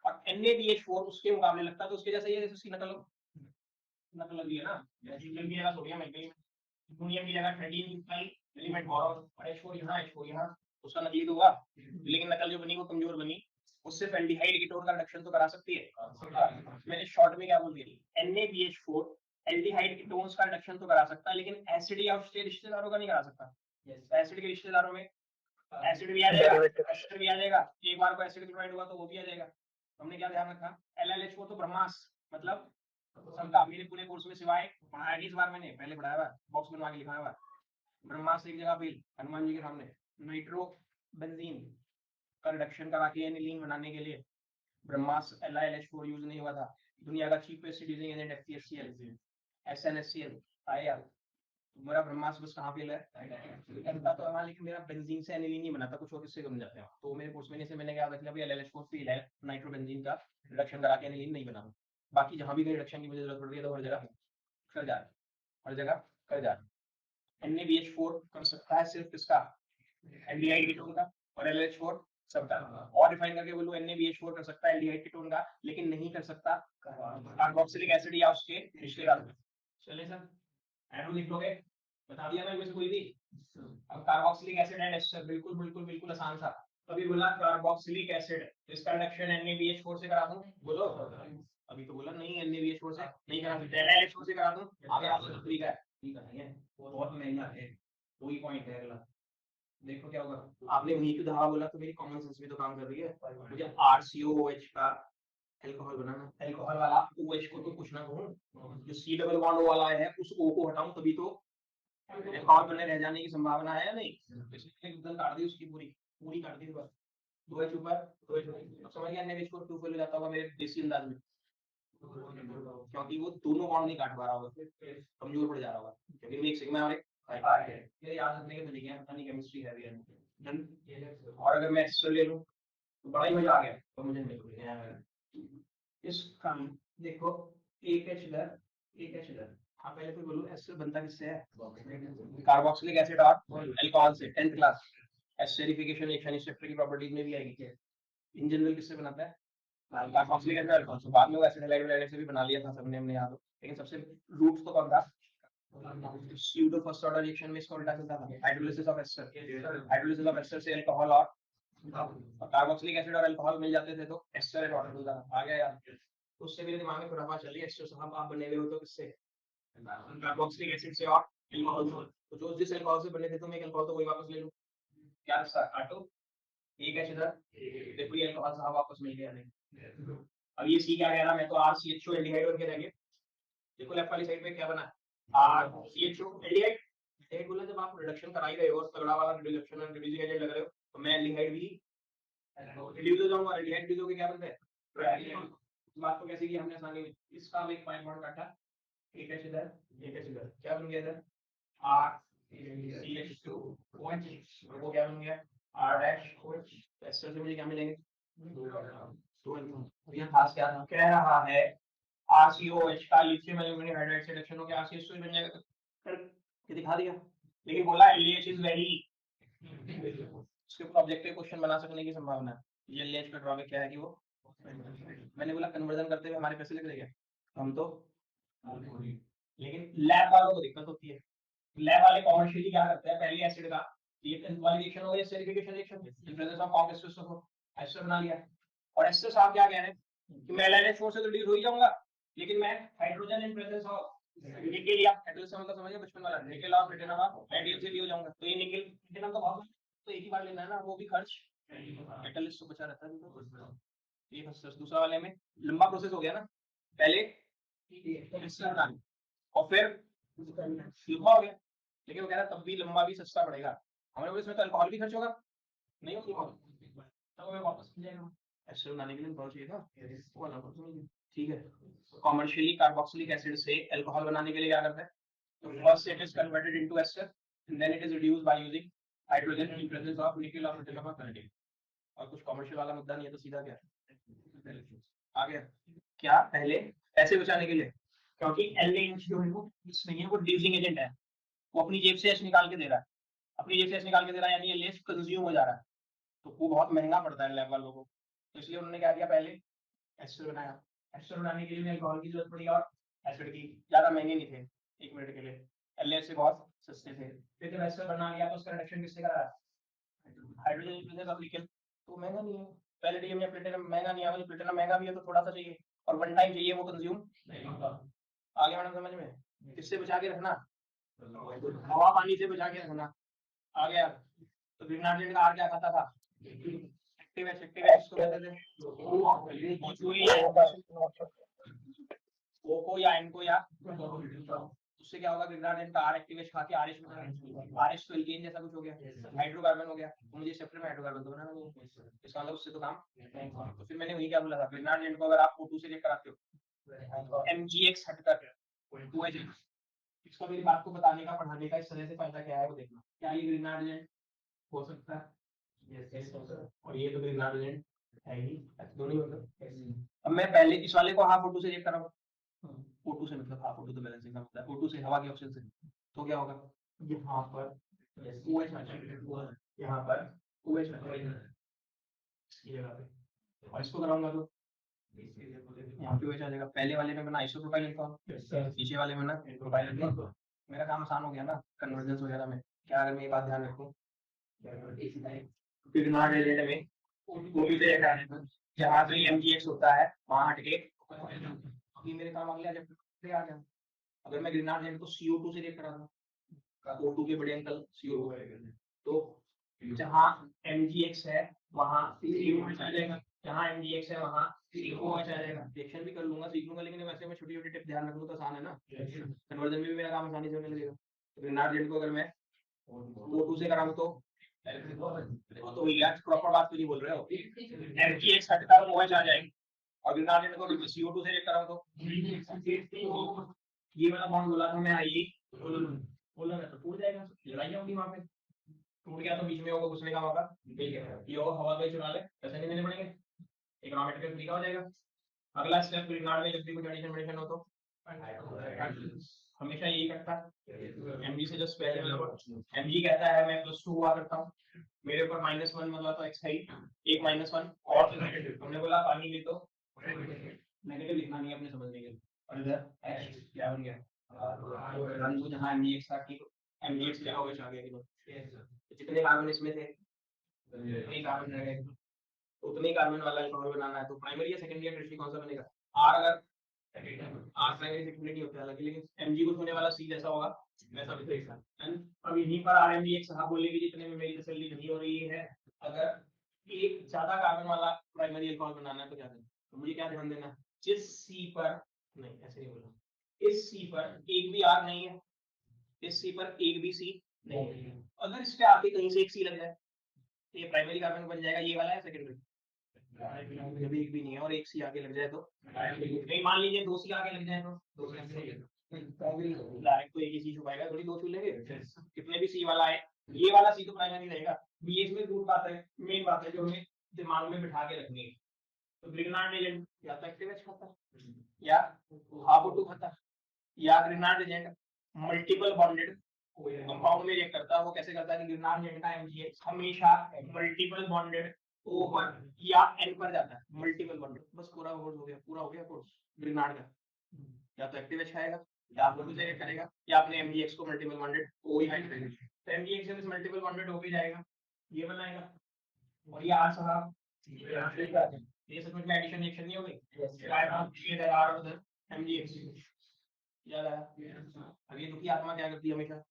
और NaBH4 उसके मुकाबले लगता है, तो उसके जैसा ही है, जैसे उसकी नकल लगी है ना, हीलियम की जगह सोडियम है, यूरेनियम की जगह 13 एलिमेंट बोरॉन, और H4 यहाँ, उसका नकली तो हुआ, लेकिन नकल जो बनी वो कमजोर बनी। उससे एल्डिहाइड कीटोन का रिडक्शन तो करा सकती है। मैंने शॉर्ट में क्या बोल दिया? NaBH4 एल्डिहाइड कीटोन्स का रिडक्शन तो करा सकता है, लेकिन एसिड या उसके रिश्तेदारों का नहीं करा सकता। एसिड के रिश्तेदारों में एसिड भी आ जाएगा, एस्टर भी आ जाएगा। एक बार को एसिड क्लोराइड हुआ तो वो भी आ जाएगा। हमने क्या ध्यान रखा? LiLH4 तो ब्रह्मास्त्र, मतलब सबका, मेरे पूरे कोर्स में सिवाय पढ़ाया नहीं, इस बार मैंने पहले पढ़ाया हुआ, बॉक्स बनवा के लिखा हुआ। ब्रह्मास्त्र एक जगह फेल, हनुमान जी के सामने। नाइट्रो बेंजीन का रिडक्शन करा के एनिलीन बनाने के लिए ब्रह्मास्त्र LiLH4 यूज नहीं हुआ था। दुनिया का cheapest reducing agent FCHCl, SNHCl आया। मेरा ब्रह्मास्त्र बस कहाँ फेल है? तो हमारा, लेकिन मेरा बेंजीन से एनिलीन नहीं बनाता, कुछ और किससे बन जाते हैं। तो मेरे कोर्स में से मैंने क्या देख लिया, LiLH4 फेल है, नाइट्रो बेंजीन का रिडक्शन करा के एनिलीन नहीं बना। बाकी जहां भी रिडक्शन की मुझे जरूरत पड़ रही है तो हर जगह कर जा रहा है, हर जगह कर जा रहा है। NaBH4 कर सकता है सिर्फ इसका एल्डिहाइड कीटोन का, और LH4 सबका। और रिफाइन करके बोलूं NaBH4 कर सकता है एल्डिहाइड कीटोन का, लेकिन नहीं कर सकता कार्बोक्सिलिक एसिड या उसके रिश्तेदार। चलिए सर, एरो लिख लोगे, बता दिया मैं इसमें कोई भी। अब कार्बोक्सिलिक एसिड एंड एस्टर, बिल्कुल बिल्कुल बिल्कुल आसान था। अभी बोला कार्बोक्सिलिक एसिड, इसका रिएक्शन NaBH4 से करा दूं, बोलो। अभी तो बोला नहीं NaBH4 से नहीं करा सकते, NaLH4 से करा दूं, आगे आपसे तरीका है, ठीक है, बहुत महंगा है, वही पॉइंट है अगला। देखो क्या होगा, आपने वहीं पे दवा बोला तो मेरी कॉमन सेंस भी तो काम कर रही है। मुझे RCOOH का अल्कोहल बनाना, अल्कोहल वाला OH को तो कुछ ना कहूं, जो C डबल बॉन्ड O वाला है उस O को हटाऊं तभी तो अल्कोहल बने रह जाने की संभावना है या नहीं। इसलिए एकदम काट दी उसकी पूरी पूरी काट दी बस। 2H ऊपर 2H, अब समझ गया NaBH को 2 फॉलो जाता होगा मेरे देसी अंदाज में, क्योंकि वो दोनों बॉन्ड नहीं काट पा रहा होगा, कमजोर पड़ जा रहा होगा, क्योंकि एक सिग्मा और एक पाई है। ये याद रखने के तरीके हैं, पता नहीं केमिस्ट्री है भी डन। और अगर मैं एस्टर ले लूं तो बड़ा ही मजा आ गया, तो मुझे नहीं इसका देखो एक एच इधर एक एच इधर। हाँ पहले तो बोलूं एस्टर बनता किससे है, कार्बोक्सिलिक एसिड और अल्कोहल से, 10th क्लास एस्टरिफिकेशन रिएक्शन इस चैप्टर की प्रॉपर्टीज में भी आएगी। इन जनरल किससे बनाता है, कार्बोक्सिलिक एसिड अल्कोहल से। बाद में वो एसिड हैलाइड हैलाइड से भी बना लिया था सबने, हमने याद हो, लेकिन सबसे रूट्स तो कौन था, स्यूडो फर्स्ट ऑर्डर रिएक्शन में इसका उल्टा चलता था, hydrolysis of ester, hydrolysis of ester से अल्कोहल और कार्बोक्सिलिक एसिड और अल्कोहल मिल जाते थे तो एस्टर एंड वाटर मिलता था। आ गया यार, तो उससे मेरे दिमाग में खुराफा चल रही है, एस्टर साहब आप बने हुए हो तो किससे, कार्बोक्सिलिक एसिड से और अल्कोहल से। तो जो जिस अल्कोहल से बने थे तो मैं एक अल्कोहल तो वही वापस ले लूं, क्या रास्ता काटो, एक एच इधर, देखो ये अल्कोहल साहब वापस मिल गया नहीं। अब ये सी क्या कह रहा, मैं तो RCHO एल्डिहाइड बन के रह गया। देखो लेफ्ट वाली साइड पे क्या बना, RCHO एल्डिहाइड। एल्डिहाइड बोला जब आप रिडक्शन करा ही रहे हो और तगड़ा वाला रिडक्शन और रिड्यूसिंग एजेंट लग रहे हो, तो मैं एल्डिहाइड भी रिड्यूस हो जाऊंगा। एल्डिहाइड रिड्यूस होके क्या बनता है, इस बात को कैसे किया हमने आसानी में, इसका एक पाई बॉन्ड काटा, एक एच इधर एक एच इधर, क्या बन गया इधर RCH2 OH, वो क्या बन गया R डैश OH। एस्टर से मुझे क्या मिलेंगे, तो ये खास क्या था, कह रहा है RCOH का लिथियम एल्यूमिनियम हाइड्राइड से रिएक्शन हो गया RCH2 बन जाएगा, ये दिखा दिया। लेकिन बोला LH इज वेरी, उसके ऊपर ऑब्जेक्टिव क्वेश्चन बना सकने की संभावना है। ये LH का ड्रॉबैक क्या है कि वो, मैंने बोला कन्वर्जन करते हुए हमारे पैसे लग रहे हैं हम तो, लेकिन लैब वालों को दिक्कत होती है। लैब वाले कॉमर्शियली क्या करते हैं, पहले एसिड का ये वाली रिएक्शन हो गई, acidification reaction in presence of complex system को एस्टर बना लिया। और एस्टर साहब क्या कह रहे हैं कि मैं LNH4 से तो रिड्यूस हो ही जाऊंगा, लेकिन मैं hydrogen in presence of nickel या हाइड्रोजन से मतलब समझिए बचपन वाला निकेल और प्लेटिनम रेडियम से भी हो जाऊंगा। तो ये निकेल प्लेटिनम तो बहुत, तो एक ही बार लेना है ना, वो भी खर्च मेटलिस्ट तो बचा रहता है। ये फर्स्ट, दूसरा वाले में लंबा प्रोसेस हो गया ना, पहले एस्टर बनानी और फिर लंबा हो गया, लेकिन वो कह रहा तब भी लंबा भी सस्ता पड़ेगा। हमारे बोले इसमें तो अल्कोहल भी खर्च होगा, नहीं होगा तब हमें वापस मिल जाएगा। एस्टर बनाने के लिए बहुत चाहिए था, वो वाला ठीक है। कॉमर्शियली कार्बोक्सिलिक एसिड से अल्कोहल बनाने के लिए क्या करते हैं, तो first it is converted into ester and then it is reduced by using hydrogen in presence of nickel और प्लेटिनम ऑफ। और कुछ कॉमर्शियल वाला मुद्दा नहीं है, तो सीधा क्या आ गया, क्या पहले पैसे बचाने के लिए, क्योंकि LNH जो है वो नहीं है, वो रिड्यूसिंग एजेंट है, वो अपनी जेब से एच निकाल के दे रहा है, अपनी जेब से एच निकाल के दे रहा है, यानी LH कंज्यूम हो जा रहा है, तो वो बहुत महंगा पड़ता है लैब वालों को। तो इसलिए उन्होंने क्या किया, पहले एस्टर बनाया। एस्टर बनाने के लिए अल्कोहल की जरूरत पड़ी और एसिड की, ज्यादा महंगे नहीं थे एक मिनट के लिए, LH से बहुत सस्ते थे। फिर जब एस्टर बना लिया तो उसका रिडक्शन किससे करा, हाइड्रोजन प्रेजेंस ऑफ निकेल, तो महंगा नहीं है। पैलेडियम या प्लेटिनम महंगा नहीं है, प्लेटिनम महंगा भी है तो थोड़ा सा चाहिए और वन टाइम चाहिए, वो कंज्यूम नहीं होगा। आगे मैडम समझ में, किससे बचा के रखना, हवा पानी से बचा के रखना। आ गया, तो ग्रीनहार्ड का आर क्या खाता था, एक्टिव एच, एक्टिव एच को कहते थे ओ को या एन को, या उससे क्या होगा, ग्रीनहार्ड का आर एक्टिव एच खा के आरएच में, आरएच तो एल्केन जैसा कुछ हो गया, हाइड्रोकार्बन हो गया, तो मुझे चैप्टर में हाइड्रोकार्बन तो बनाना नहीं है, इसका मतलब उससे तो काम। तो फिर मैंने वही क्या बोला था, ग्रीनहार्ड को अगर आप O2 से चेक कराते हो MgX हटकर 2H, इसको मेरी बात को बताने का पढ़ाने का इस तरह से फायदा क्या है वो देखना, क्या ये ग्रीनहार्ड हो सकता है, और ये तो ग्रीनहार्ड है ही दोनों ही मतलब। अब मैं पहले इस वाले को हाफ O2 से रिएक्ट कर रहा हूँ, O2 से मतलब हाफ O2 तो बैलेंसिंग का मतलब है, O2 से हवा के ऑक्सीजन से, तो क्या होगा यहाँ पर OH आ जाएगा, यहाँ पर OH आ जाएगा इस जगह पे, और इसको कराऊंगा तो यहाँ पे OH आ जाएगा। पहले वाले में मैं आइसोप्रोपाइल लिखता हूँ, नीचे वाले में ना प्रोपाइल लिखता हूँ, मेरा काम आसान हो गया ना कन्वर्जेंस वगैरह में। क्या अगर मैं ये बात ध्यान रखूँ किरनार एजेंट में वो भी तो जहाँ पे MgX होता है वहाँ हटके अभी मेरे काम अगले आ गया। अगर मैं ग्रिनार्ड एजेंट को CO2 से रिएक्ट करा दूँ O2 के बड़े अंकल CO2 तो जहाँ MgX है वहाँ COH आ जाएगा, जहाँ MgX है वहाँ COH आ जाएगा। रिएक्शन भी कर लूंगा, सीख लूंगा, लेकिन वैसे मैं छोटी छोटी टिप ध्यान रखूँ तो आसान है ना, कन्वर्जन में भी मेरा काम आसानी से होने लगेगा। ग्रिनार्ड एजेंट को अगर मैं O2 से कराऊँ तो ये प्रॉपर बात तो नहीं बोल रहे हो, MgX हटकर OH आ जाएगी, और ग्रिनार्ड एजेंट को CO2 से रिएक्ट कराऊँ तो ये वाला बॉन्ड बोला था मैं आई बोला तो टूट जाएगा, लड़ाई होगी वहां पे, टूट गया तो बीच में होगा घुसने का मौका, ये होगा हवा में चुरा ले, पैसे नहीं देने पड़ेंगे, इकोनॉमिकल फ्री का हो जाएगा। अगला स्टेप ग्रिनार्ड में जब भी कुछ एडिशन मेडिशन हो तो हमेशा यही करता है Mg से जस्ट पहले Mg कहता है मैं +2 हुआ करता हूँ, मेरे ऊपर -1 मतलब तो x है एक -1 और हमने बोला पानी में तो नेगेटिव लिखना नहीं है अपने समझने के लिए, और इधर h क्या बन गया रन को जहाँ MgX था कि MgX क्या होगा आ गया, जितने कार्बन इसमें थे उतने कार्बन रह गए, उतने कार्बन वाला अल्कोहल बनाना है तो प्राइमरी या सेकेंडरी या टर्शियरी कौन सा बनेगा, R अगर R प्राइमरी सेकेंडरी होता है अलग, लेकिन Mg को होने वाला C जैसा होगा वैसा भी देगा। अब यहीं पर RMgX साहब बोलेगी जितने में मेरी तसल्ली नहीं हो रही है, अगर एक ज्यादा कार्बन वाला प्राइमरी अल्कोहल बनाना है तो क्या करना, तो मुझे क्या ध्यान देना, जिस C पर नहीं ऐसे नहीं बोलना, इस C पर एक भी R नहीं है, इस C पर एक भी C नहीं है, अगर इसके आगे कहीं से एक C लग जाए ये प्राइमरी कार्बन बन जाएगा, ये वाला है सेकेंडरी, जब एक भी नहीं है और एक सी आगे लग जाए तो नहीं, मान लीजिए दो सी आगे लग जाए तो डायरेक्ट तो एक ही सी छुपाएगा, थोड़ी दो छू लेंगे, कितने भी सी वाला है ये वाला सी तो प्राइमरी रहेगा। ये इसमें दूर बात है, मेन बात है जो हमें दिमाग में बिठा के रखनी है, तो ग्रिग्नार्ड एजेंट या तो एक्टिव एच खाता या हाफ O2 खाता या Grignard agent multiple bonded compound में रिएक्ट करता है। वो कैसे करता है कि ग्रिग्नार्ड एजेंट का MgX हमेशा मल्टीपल बॉन्डेड O पर या N पर जाता है, मल्टीपल बॉन्डेड, बस पूरा कोर्स हो गया, पूरा हो गया कोर्स ग्रिग्नार्ड का, या तो एक्टिव एच खाएगा या आप लोग से करेगा या अपने MgX को मल्टीपल बॉन्डेड O ही हाइड करेगा, तो MgX से मल्टीपल बॉन्डेड O भी जाएगा, ये बनाएगा, और ये R साहब ये सच में एडिशन रिएक्शन नहीं हो गई, ये R उधर MgX याद आया। अब ये दुखी आत्मा क्या करती है हमेशा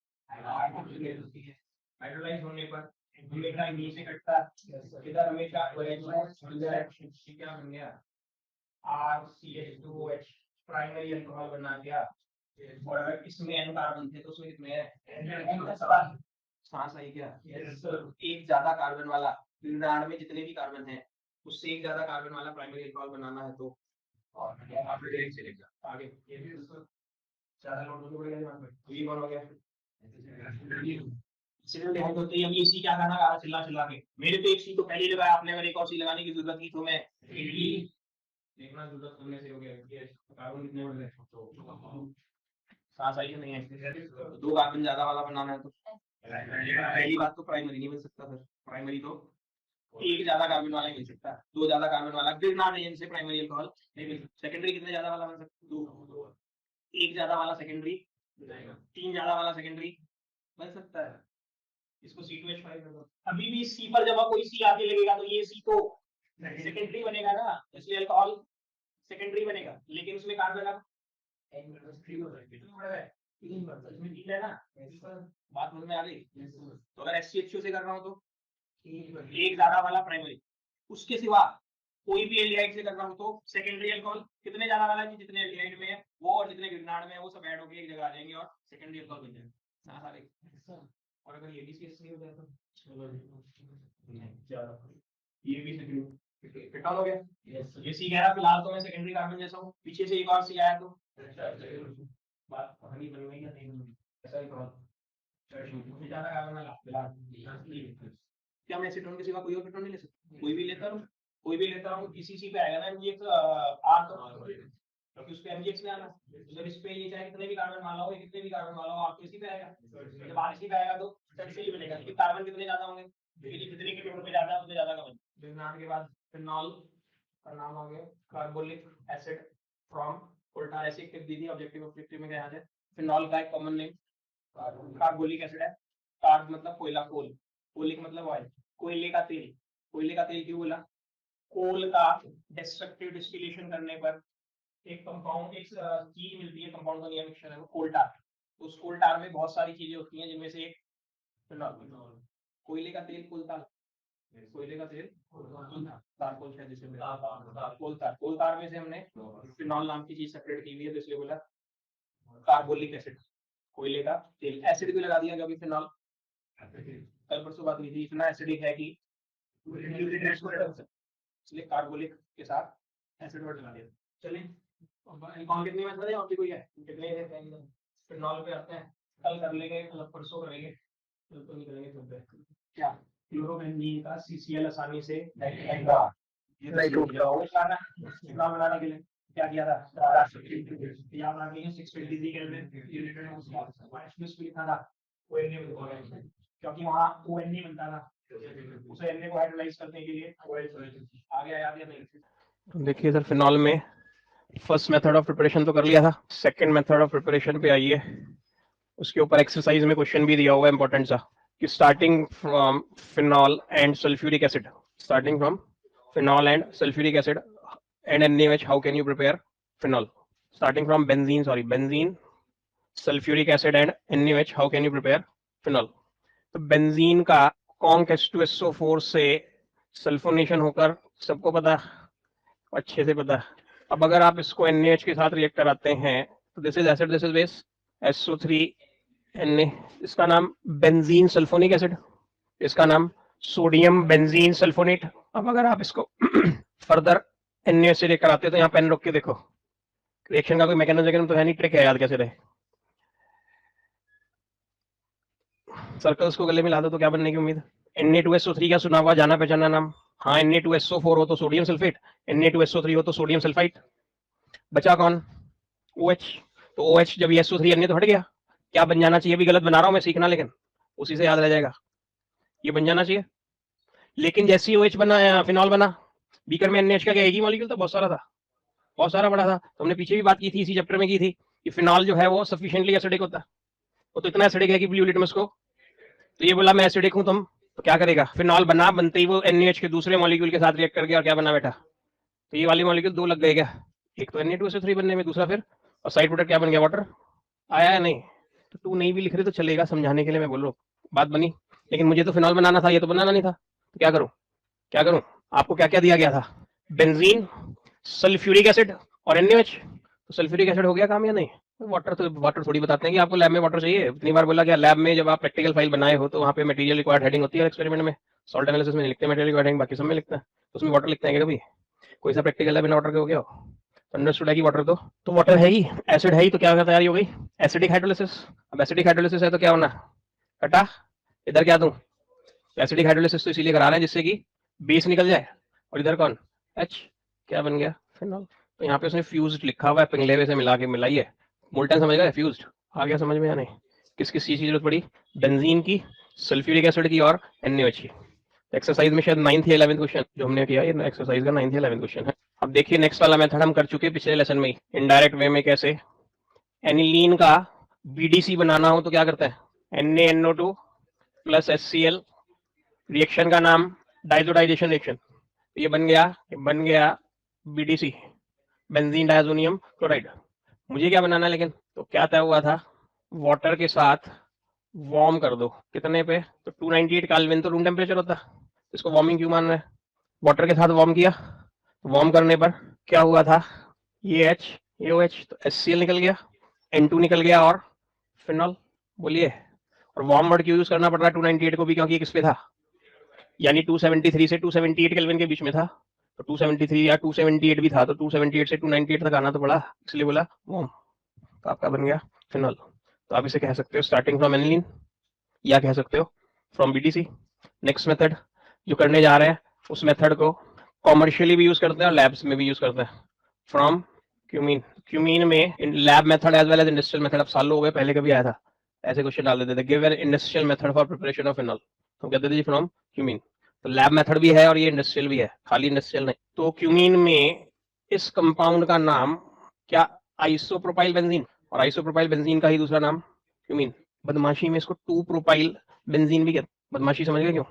हाइड्रोलाइज होने पर हमेशा इन्हीं से कटता है, इधर हमेशा क्या बन गया RCH2OH प्राइमरी अल्कोहल बना दिया, और अगर इसमें N कार्बन थे तो उसमें कितने हैं, सांस आई क्या, एक ज्यादा कार्बन वाला ग्रिग्नार्ड में जितने भी कार्बन हैं उससे एक ज्यादा कार्बन वाला प्राइमरी अल्कोहल बनाना है तो आगे ये भी ज्यादा लोड होने पड़ेगा दिमाग में, ये कौन हो गया सिग्नल डिवाइड होते ही हम ये सी क्या गाना गा रहा चिल्ला चिल्ला के, मेरे तो एक सी तो पहले लगाया आपने, अगर एक और सी लगाने की जरूरत थी तो मैं देखना जरूरत होने से हो गया, कार्बन कितने बढ़ गए, सांस आई नहीं है, दो कार्बन ज्यादा वाला बनाना है तो पहली बात तो प्राइमरी नहीं बन सकता सर, प्राइमरी तो एक ज्यादा कार्बन वाला ही मिल सकता है, दो ज्यादा कार्बन वाला ग्रिग्नार्ड एजेंट से प्राइमरी अल्कोहल नहीं मिल सकता, सेकेंडरी कितने ज्यादा वाला बन सकता, दो, एक ज्यादा वाला सेकेंडरी, तीन ज्यादा वाला सेकेंडरी बन सकता है, इसको C2H5 कर दो, अभी भी C पर जब कोई C आगे लगेगा तो ये C तो सेकेंडरी बनेगा ना, इसलिए अल्कोहल सेकेंडरी बनेगा, लेकिन उसमें कार्बन अब इसमें तीन है ना, बात समझ में आ गई, तो अगर HCHO से कर रहा हूँ तो एक ज्यादा वाला प्राइमरी, उसके सिवा कोई भी एल्डिहाइड से कर रहा हूँ तो सेकेंडरी अल्कोहल कितने ज्यादा वाला है, जितने एल्डिहाइड में है वो और जितने ग्रिग्नार्ड में है वो सब ऐड होकर एक जगह आ जाएंगे और सेकेंडरी अल्कोहल बन जाएगा, और अगर ये भी CH3 हो जाए तो ये भी सेकेंडरी फिट हो गया, ये सी कह रहा फिलहाल तो मैं सेकेंडरी कार्बन जैसा हूँ, पीछे से एक और सी आया तो बात हनी बन गई या नहीं बन गई, ऐसा ही कहो ज्यादा कार्बन वाला फिलहाल, क्या मैं एसीटोन के सिवा कोई और कीटोन नहीं ले सकता, कोई भी लेता हूँ कोई भी लेता हूँ इसी पे आएगा ना एमजीएक्स आर तो, क्योंकि उस पे एमजीएक्स में आना। तो जब इस पे ये चाहे कितने भी कार्बन मान लो, कितने भी कार्बन मान लो, आपको इसी पे आएगा। जब आर इसी पे आएगा तो सेट से ही बनेगा, लेकिन कार्बन कितने ज्यादा होंगे, क्योंकि जितने के पेपर पे ज्यादा है उतने ज्यादा का बनेगा। विज्ञान के बाद फिनॉल का नाम आ गया carbolic acid from coal tar acid tip दी थी ऑब्जेक्टिव में क्या याद है। फिनॉल का एक कॉमन नेम कार्बोलिक एसिड है। कार्ब मतलब कोयला, कोल, कोलिक मतलब ऑयल, कोयले का तेल। कोयले का तेल क्यों बोला, कोल का डिस्ट्रक्टिव डिस्टिलेशन करने पर एक कंपाउंड, एक चीज मिलती है, कंपाउंड का नियम मिक्सचर है वो कोल्टार। उस कोल्टार में बहुत सारी चीजें होती हैं जिनमें से एक फिनॉल। कोयले का तेल कोलतार, कोयले का तेल तारकोल शायद जिसे कोलतार, कोलतार में से हमने फिनॉल नाम की चीज सेपरेट की हुई है, तो इसलिए बोला कार्बोलिक एसिड। कोयले का तेल, एसिड भी लगा दिया क्योंकि फिनॉल कल परसों बात हुई थी, इतना एसिडिक है कि इसलिए कार्बोलिक के साथ एसिड वर्ड लगा दिया। चलिए कौन कितनी मेथड है, और भी कोई है कितने हैं फिनॉल पे आते हैं, कल कर लेंगे, कल परसों करेंगे, कल तो नहीं करेंगे सब पे। क्या क्लोरोबेंजीन का सीसीएल आसानी से बनाने के लिए क्या किया था, याद आ गई 620 केल्विन यूनिट में उसका माइनस भी लिखा था, क्योंकि वहां ONE बनता था, उसे Na को हाइड्रोलाइज करने के लिए आ गया, याद या नहीं। देखिए सर, फिनॉल में फर्स्ट मेथड ऑफ प्रिपरेशन तो कर लिया था, सेकंड मेथड ऑफ प्रिपरेशन पे आइए। उसके ऊपर एक्सरसाइज में क्वेश्चन भी दिया हुआ है इंपॉर्टेंट सा, कि starting from phenol and sulphuric acid, starting from phenol and sulphuric acid and NaOH, how can you prepare phenol. Starting from benzene, sorry benzene, sulphuric acid and NaOH, how can you prepare phenol. तो benzene का Conc2SO4 से sulphonation होकर सबको पता, अच्छे से पता। अब अगर आप इसको NaH के साथ रिएक्ट कराते हैं तो this is acid, this is base, SO3 Na, इसका नाम बेंजीन सल्फोनिक एसिड, इसका नाम सोडियम बेंजीन सल्फोनेट। अब अगर आप इसको फर्दर NaH से रिएक्ट कराते हैं तो यहाँ पेन रोक के देखो, रिएक्शन का कोई मैकेनिज्म तो है नहीं, ट्रिक है, याद कैसे रहे। सर्कल्स को गले में ला दो तो क्या बनने की उम्मीद, Na2SO3 का सुना हुआ जाना पहचाना नाम, हाँ Na2SO4 हो तो सोडियम सल्फेट, Na2SO3 हो तो सोडियम सल्फाइड, बचा कौन, OH। तो OH जब ये SO3 Na तो हट गया, क्या बन जाना चाहिए, भी गलत बना रहा हूं मैं, सीखना, लेकिन उसी से याद रह जाएगा, ये बन जाना चाहिए। लेकिन जैसे ही OH बना, फिनॉल बना, बीकर में NaH का क्या एक ही मॉलिक्यूल था, बहुत सारा था, बहुत सारा बड़ा था। तो हमने पीछे भी बात की थी, इसी चैप्टर में की थी, कि फिनॉल जो है वो सफिशिएंटली एसिडिक होता है, वो तो इतना एसिडिक है कि ब्लू लिटमस को, तो ये बोला मैं एसिडिक हूं, तुम तो क्या करेगा, फिनॉल बना, बनते ही वो NaH के दूसरे मॉलिक्यूल के साथ रिएक्ट कर गया और क्या बना बेटा, तो ये वाली मॉलिक्यूल दो लग गए क्या, एक तो Na2SO3 बनने में, दूसरा फिर, और साइड प्रोडक्ट क्या बन गया, वाटर आया है नहीं। तो तू नहीं भी लिख रही तो चलेगा, समझाने के लिए मैं बोल रहा हूँ, बात बनी। लेकिन मुझे तो फिनॉल बनाना था, ये तो बनाना नहीं था, तो क्या करूं, क्या करूं। आपको क्या क्या दिया गया था, बेंजीन, सल्फ्यूरिक एसिड और NaOH। तो सल्फ्यूरिक एसिड हो गया काम या नहीं, वाटर तो वाटर थोड़ी बताते हैं कि आपको लैब में वाटर चाहिए, इतनी बार बोला गया लैब में, जब आप प्रैक्टिकल फाइल बनाए हो तो वहाँ पे मटेरियल रिक्वायर्ड हेडिंग होती है, एक्सपेरिमेंट में सॉल्ट एनालिसिस में लिखते हैं मटेरियल रिक्वायर्ड हेडिंग, बाकी सब में लिखते हैं, उसमें वाटर लिखते हैं कभी, कोई सा प्रैक्टिकल है बिना वाटर के हो गया, अंडरस्टूड है कि वाटर तो वाटर है ही, एसिड है ही, तो क्या तैयारी हो गई, एसिडिक हाइड्रोलिसिस। अब एसिडिक हाइड्रोलिसिस है तो क्या होना, हटा, इधर क्या दूं, एसिडिक हाइड्रोलिसिस तो इसीलिए करा रहे हैं जिससे कि बेस निकल जाए, और इधर कौन, H, क्या बन गया, फिनॉल। तो यहाँ पे उसने फ्यूज्ड लिखा हुआ है, पिंगलेवे से मिला के मिलाई है, मोल्टन समझ गए, फ्यूज्ड आ गया समझ में या नहीं। किस किस चीज की जरूरत पड़ी, बेंजीन की, सल्फ्यूरिक एसिड की और NaOH की। एक्सरसाइज में शायद 9th या 11th क्वेश्चन जो हमने किया, ये एक्सरसाइज का 9th या 11th क्वेश्चन है। अब देखिए नेक्स्ट वाला मेथड हम कर चुके हैं पिछले लेसन में ही, इनडायरेक्ट वे में कैसे, एनिलीन का BDC बनाना हो तो क्या करते हैं, NaNO2 प्लस HCl, रिएक्शन का नाम डाइजोडाइजेशन रिएक्शन, ये बन गया BDC, बेंजीन डायजोनियम क्लोराइड। मुझे क्या बनाना है लेकिन, तो क्या तय हुआ था, वाटर के साथ वार्म कर दो, कितने पे, तो 298 केल्विन तो रूम टेम्परेचर होता है, इसको वार्मिंग क्यों मान रहे हैं, वाटर के साथ वार्म किया, वार्म करने पर क्या हुआ था, ये H, ये OH, तो HCl निकल गया, N2 निकल गया और फिनॉल, बोलिए। और वार्म वर्ड क्यों यूज करना पड़ रहा है 298 को भी, क्योंकि किस पे था, यानी 273 से 278 केल्विन के बीच में था, तो 273 या 278 भी था, तो 278 से 298 तक आना तो पड़ा, इसलिए बोला वार्म, तो आपका बन गया फिनॉल। तो आप इसे कह सकते हो स्टार्टिंग फ्रॉम एनिलीन, या कह सकते हो फ्रॉम BDC। नेक्स्ट मेथड जो करने जा रहे हैं उस मेथड को कॉमर्शियली भी यूज करते हैं और लैब्स में भी यूज करते हैं। फ्रॉम क्यूमीन, क्यूमीन में in lab method as well as industrial method, अब सालों हो गए, पहले कभी आया था ऐसे क्वेश्चन डाल देते थे, give an industrial method for preparation of phenol, तो कहते थे जी फ्रॉम क्यूमीन। तो लैब मेथड भी है और ये इंडस्ट्रियल भी है, खाली इंडस्ट्रियल नहीं। तो क्यूमीन में इस कंपाउंड का नाम क्या, आइसोप्रोपाइल बेंजीन, और आइसोप्रोपाइल बेंजीन का ही दूसरा नाम क्यूमीन। बदमाशी में इसको 2 प्रोपाइल बेंजीन भी कहते, बदमाशी समझ गए क्यों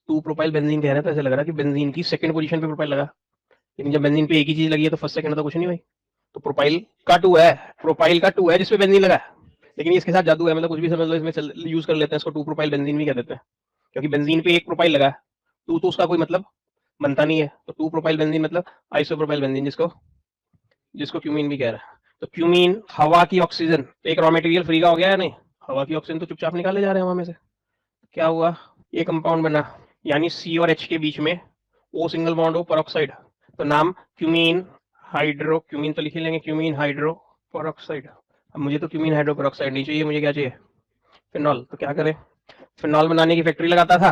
2 प्रोपाइल बेंजीन कह रहे हैं, तो ऐसे लग रहा है कि बेंजीन की सेकंड पोजीशन पे प्रोपाइल लगा, लेकिन जब बेंजीन पे एक ही चीज लगी है तो फर्स्ट सेकंड तो कुछ नहीं भाई। तो प्रोपाइल का 2 है, प्रोपाइल का 2 है जिसपे बेंजीन लगा है, लेकिन इसके साथ जादू है, मतलब कुछ भी समझ लो, इसमें यूज कर लेते हैं इसको, 2 प्रोपाइल बेंजीन भी कह देते हैं, क्योंकि बेंजीन पे एक प्रोपाइल लगा है, 2 तो उसका कोई मतलब बनता नहीं है, तो 2 प्रोपाइल बेंजीन मतलब आइसोप्रोपाइल बेंजीन, जिसको जिसको क्यूमीन भी कह रहा है। तो क्यूमीन हवा की ऑक्सीजन, एक रॉ मटेरियल फ्री का हो गया या नहीं, हवा की ऑक्सीजन तो चुपचाप निकाले जा रहे हैं हवा में से, क्या हुआ, ये कंपाउंड बना, यानी सी और एच के बीच में ओ सिंगल बॉन्ड हो, पेरोक्साइड, तो नाम क्यूमीन हाइड्रो, क्यूमीन तो लिख ही लेंगे, क्यूमीन हाइड्रो पेरोक्साइड। अब मुझे तो क्यूमीन हाइड्रो पेरोक्साइड नहीं चाहिए, मुझे क्या चाहिए, फिनॉल। तो क्या करें, फिनॉल बनाने की फैक्ट्री लगाता था,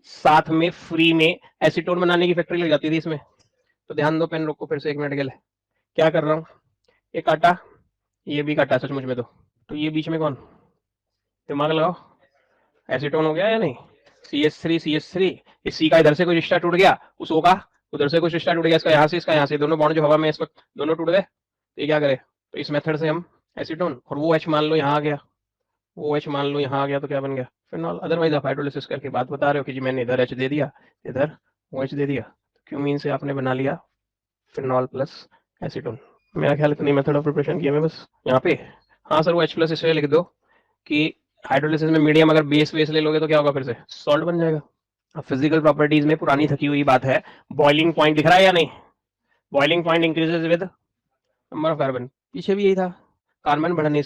साथ में फ्री में एसीटोन बनाने की फैक्ट्री लग जाती थी इसमें। तो ध्यान दो, पेन रोको फिर से 1 मिनट के लिए, क्या कर रहा हूँ, ये काटा, ये भी काटा सचमुच में, तो ये बीच में कौन, दिमाग लगाओ, एसीटोन हो गया या नहीं, CH3 इस C का इधर से कोई रिश्ता टूट गया, उस O का उधर से कुछ रिश्ता टूट गया, इसका यहाँ से इसका यहाँ से, दोनों बॉन्ड जो हवा में इस वक्त दोनों टूट गए, तो ये क्या करे, तो इस मेथड से हम एसीटोन, और वो H मान लो यहाँ आ गया, वो H मान लो यहाँ आ गया, तो क्या बन गया, फिनॉल। अदरवाइज आप हाइड्रोलिसिस करके बात बता रहे हो कि जी मैंने इधर H दे दिया, इधर OH दे दिया, क्यूमीन से आपने बना लिया फिनॉल प्लस एसीटोन। मेरा ख्याल इतनी मेथड ऑफ प्रिपरेशन किया मैं बस यहाँ पे। हाँ सर वो H प्लस इसलिए लिख दो कि हाइड्रोलिसिस में मीडियम अगर बेस ले लोगे तो क्या होगा, फिर से सॉल्ट बन जाएगा। अब फिजिकल प्रॉपर्टीज में पुरानी थकी हुई बात है, बॉइलिंग पॉइंट दिख रहा है या नहीं, boiling point increases with number of carbon, पीछे भी यही था, कार्बन बढ़ने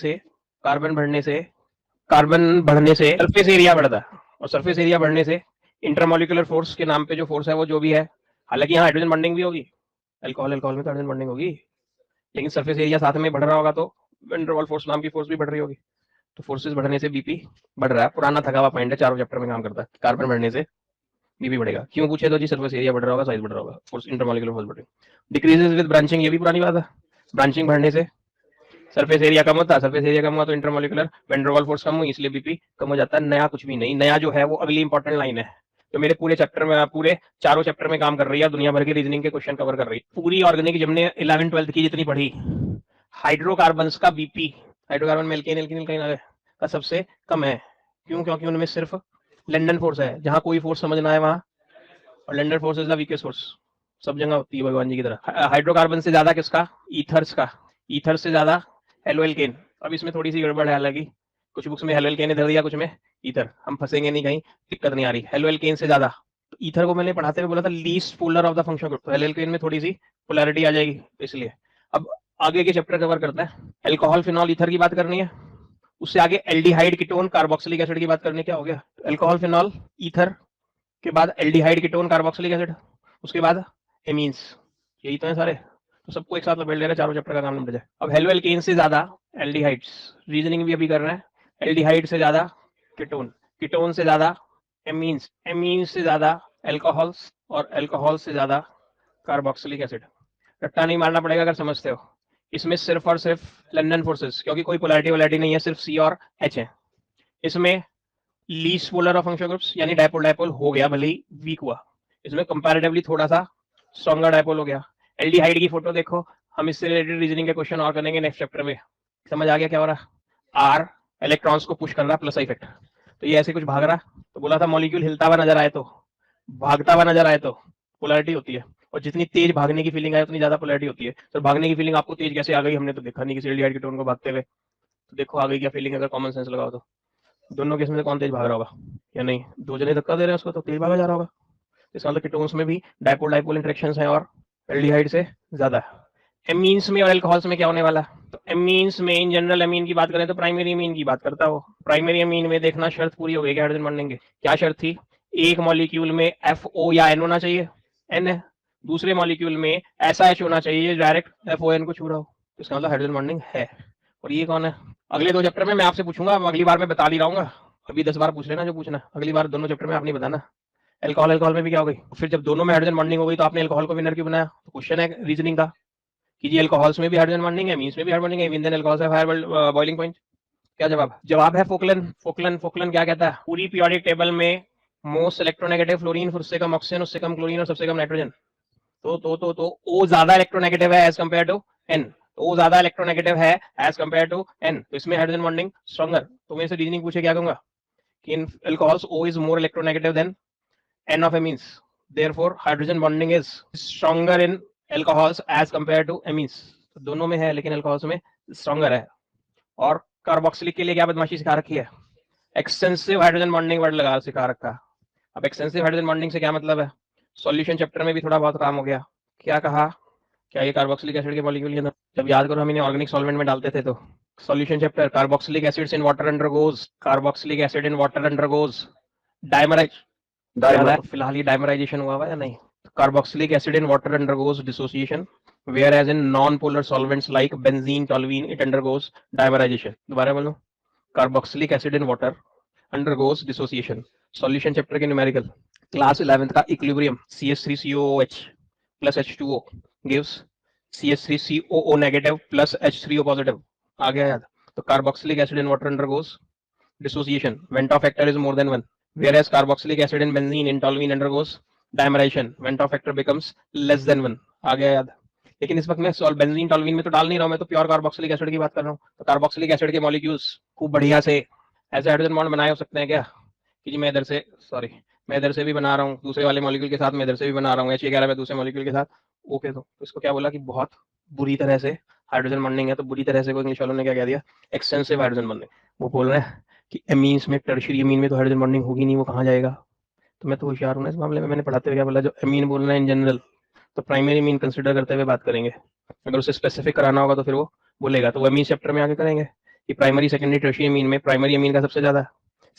से सरफेस एरिया बढ़ता है, और सरफेस एरिया बढ़ने से इंटरमोलिकुलर फोर्स के नाम पे जो फोर्स है वो जो भी है, हालांकि यहाँ हाइड्रोजन बॉन्डिंग भी होगी, अल्कोहल में तो हाइड्रोजन बॉन्डिंग होगी, लेकिन सरफेस एरिया साथ में बढ़ रहा होगा तो वैन डर वाल्स फोर्स नाम की फोर्स भी बढ़ रही होगी, तो फोर्सेस बढ़ने से बीपी बढ़ रहा है। पुराना थका हुआ पॉइंट है, चारों चैप्टर में काम करता है, कार्बन बढ़ने से बीपी बढ़ेगा, क्यों पूछे तो जी सरफेस एरिया बढ़ रहा होगा, साइज बढ़ रहा होगा, फोर्स इंटरमोलिकुलर फोर्स बढ़ेगी। डिक्रीजेस विद ब्रांचिंग, ये भी पुरानी बात है, ब्रांचिंग बढ़ने से सरफेस एरिया कम होता है, सरफेस एरिया कम हुआ तो intermolecular van der Waals force कम हुई, इसलिए बीपी कम हो जाता है। नया कुछ भी नहीं, नया जो है वो अगली इंपॉर्टेंट लाइन है जो मेरे पूरे चैप्टर में, पूरे चारों चैप्टर में काम कर रही है, दुनिया भर के रीजनिंग के क्वेश्चन कवर कर रही है। पूरी ऑर्गेनिक जब हमने 11th 12th की जितनी पढ़ी, हाइड्रोकार्बन्स का बीपी, हाइड्रोकार्बन में एल्केन एल्केनिल का सबसे कम है, क्यों, क्योंकि उनमें सिर्फ लंडन फोर्स है, जहां कोई फोर्स समझ ना आए वहां, और London force is the weakest force, सब जगह होती है भगवान जी की तरह। हाइड्रोकार्बन से ज्यादा किसका, ईथर्स का, ईथर से ज्यादा हेलोएल्केन। अब इसमें थोड़ी सी गड़बड़ है, हालांकि कुछ बुक्स में हेलोएल्केन इधर दिया, कुछ में ईथर, हम फंसेंगे नहीं कहीं, दिक्कत नहीं आ रही, हेलोएल्केन से ज्यादा। तो ईथर को मैंने पढ़ाते हुए बोला था least polar of the functional group, तो हेलोएल्केन में थोड़ी सी पोलैरिटी आ जाएगी, इसलिए। अब आगे के चैप्टर कवर करते हैं, अल्कोहल फिनॉल ईथर की बात करनी है, उससे आगे एल्डिहाइड कीटोन कार्बोक्सिलिक एसिड की बात करनी, क्या हो गया, अल्कोहल फिनॉल ईथर के बाद एल्डिहाइड कीटोन कार्बोक्सिलिक एसिड, उसके बाद एमीन्स, यही तो है सारे, तो सबको एक साथ लपेट ले रहे, चारों चैप्टर का काम निपट जाए। अब हेलोएल्केन से ज्यादा एल्डिहाइड्स, रीजनिंग भी अभी कर रहे हैं, एल्डिहाइड से ज्यादा कीटोन, कीटोन से ज्यादा एमीन्स, एमीन्स से ज्यादा अल्कोहल्स, और अल्कोहल से ज्यादा कार्बोक्सिलिक एसिड। रट्टा नहीं मारना पड़ेगा अगर समझते हो, इसमें सिर्फ और सिर्फ लंडन फोर्सेस, क्योंकि कोई पोलैरिटी वोलैरिटी नहीं है, सिर्फ सी और एच है। इसमें least polar of functional groups, यानी डायपोल डायपोल हो गया, भले ही वीक हुआ, इसमें कंपैरेटिवली थोड़ा सा स्ट्रॉन्गर डायपोल हो गया। एल्डिहाइड की फोटो देखो, हम इससे रिलेटेड रीजनिंग के क्वेश्चन और करेंगे नेक्स्ट चैप्टर में, समझ आ गया क्या हो रहा, आर इलेक्ट्रॉन्स को पुश कर रहा, प्लस इफेक्ट, तो ये ऐसे कुछ भाग रहा, तो बोला था मॉलिक्यूल हिलता हुआ नजर आए तो, भागता हुआ नजर आए तो पोलैरिटी होती है, और जितनी तेज भागने की फीलिंग आए उतनी ज्यादा पोलैरिटी होती है। तो भागने की फीलिंग आपको तेज कैसे आ गई, हमने तो देखा नहीं किसी एल्डिहाइड कीटोन को भागते हुए, तो देखो आ गई क्या फीलिंग, अगर कॉमन सेंस लगाओ तो दोनों केस में से कौन तेज भाग रहा होगा, या नहीं, दो जने धक्का दे रहे हैं उसको तो तेज भागा जा रहा होगा, इसका मतलब कीटोन्स में भी डायपोल डायपोल इंटरेक्शंस हैं और एल्डिहाइड से ज्यादा। एमीन्स में और अल्कोहल्स में क्या होने वाला, तो एमीन्स में इन जनरल एमीन की बात करें तो प्राइमरी एमीन की बात करता हो, प्राइमरी एमीन में देखना शर्त पूरी हो गई हाइड्रोजन बॉन्डिंग की, क्या शर्त थी, एक मॉलिक्यूल में FO या N होना चाहिए, N है, दूसरे मॉलिक्यूल में ऐसा H होना चाहिए डायरेक्ट FON को छू रहा हो, तो इसका मतलब हाइड्रोजन बॉन्डिंग है। और ये कौन है, अगले 2 चैप्टर में मैं आपसे पूछूंगा, अगली बार मैं बता नहीं रहा हूँ, अभी 10 बार पूछ लेना जो पूछना, अगली बार दोनों चैप्टर में आप नहीं बताना, अल्कोहल अल्कोहल में भी क्या हो गई, फिर जब दोनों में हाइड्रोजन बॉन्डिंग हो गई तो आपने अल्कोहल को विनर क्यों बनाया? तो क्वेश्चन है रीजनिंग का कि जी अल्कोहल्स में भी हाइड्रोजन बॉन्डिंग है, मीन्स में भी हाइड्रोजन बॉन्डिंग है, mean then alcohols have higher boiling point. क्या जवाब? जवाब है फोकलन। फोकलन फोकलन क्या कहता है? पूरी पीरियोडिक टेबल में मोस्ट इलेक्ट्रोनेगेटिव फ्लोरीन, फिर उससे कम ऑक्सीजन, उससे कम क्लोरीन और सबसे कम नाइट्रोजन। तो O ज्यादा इलेक्ट्रोनेगेटिव है as compare to N। O ज्यादा इलेक्ट्रोनेगेटिव है एज कंपेयर टू N, तो इसमें हाइड्रोजन बॉन्डिंग स्ट्रॉन्गर। तो मैं से रीजनिंग पूछे क्या कहूंगा कि इन alcohols O is more electronegative than N of amines, therefore hydrogen bonding is stronger in alcohols as compared to amines। तो दोनों में है लेकिन अल्कोहल्स में स्ट्रॉन्गर है। और कार्बोक्सिलिक के लिए क्या बदमाशी सिखा रखी है? एक्सटेंसिव हाइड्रोजन बॉन्डिंग वर्ड लगा सिखा रखा। अब एक्सटेंसिव हाइड्रोजन बॉन्डिंग से क्या मतलब है? सॉल्यूशन चैप्टर में भी थोड़ा बहुत काम हो गया। क्या कहा? क्या ये कार्बोक्सिलिक एसिड के मॉलिक्यूल के अंदर, जब याद करो हम इन्हें ऑर्गेनिक सॉल्वेंट में डालते थे तो solution chapter, carboxylic acids in water undergoes, carboxylic acid in water undergoes dimerise. फिलहाल ये डाइमराइजेशन हुआ है या नहीं? Carboxylic acid in water undergoes dissociation, whereas in non-polar solvents like benzene, toluene, it undergoes dimerization। दोबारा बोलो, carboxylic acid in water undergoes dissociation। Solution chapter के numerical class 11th का equilibrium CH3COOH plus H2O gives CH3COO negative plus H3O positive। आ गया याद? तो carboxylic acid in water undergoes dissociation, Ventov factor is more than 1, whereas carboxylic acid in benzene in toluene undergoes dimerization, Ventov factor becomes less than 1। आ गया याद? लेकिन इस वक्त मैं benzene toluene में तो डाल नहीं रहा हूं, मैं तो प्योर कार्बोक्सिलिक एसिड की बात कर रहा हूं। तो कार्बोक्सिलिक एसिड के मॉलिक्यूल्स खूब बढ़िया से ऐसे हाइड्रोजन बॉन्ड बनाए हो सकते हैं क्या कि जी मैं इधर से मैं इधर से भी बना रहा हूँ दूसरे वाले मॉलिक्यूल के साथ, मैं इधर से भी बना रहा हूँ H11 में दूसरे मॉलिक्यूल के साथ। ओके, तो इसको क्या बोला कि बहुत बुरी तरह से हाइड्रोजन बॉन्डिंग है। तो बुरी तरह से को इंग्लिश वालों ने क्या कह दिया? Extensive hydrogen bonding. वो बोल रहे हैं कि एमीन्स में, टर्शियरी एमीन में तो हाइड्रोजन बॉन्डिंग होगी नहीं, वो कहाँ जाएगा? तो मैं तो होशियार हूँ ना इस मामले में, मैंने पढ़ाते हुए क्या बोला, जो एमीन बोल रहे हैं इन जनरल तो प्राइमरी मीन कंसिडर करते हुए बात करेंगे। अगर उसे स्पेसिफिक कराना होगा तो फिर वो बोलेगा, तो वो एमीन चैप्टर में आगे करेंगे कि प्राइमरी सेकेंडरी टर्शियरी मीन में प्राइमरी अमीन का सबसे ज्यादा,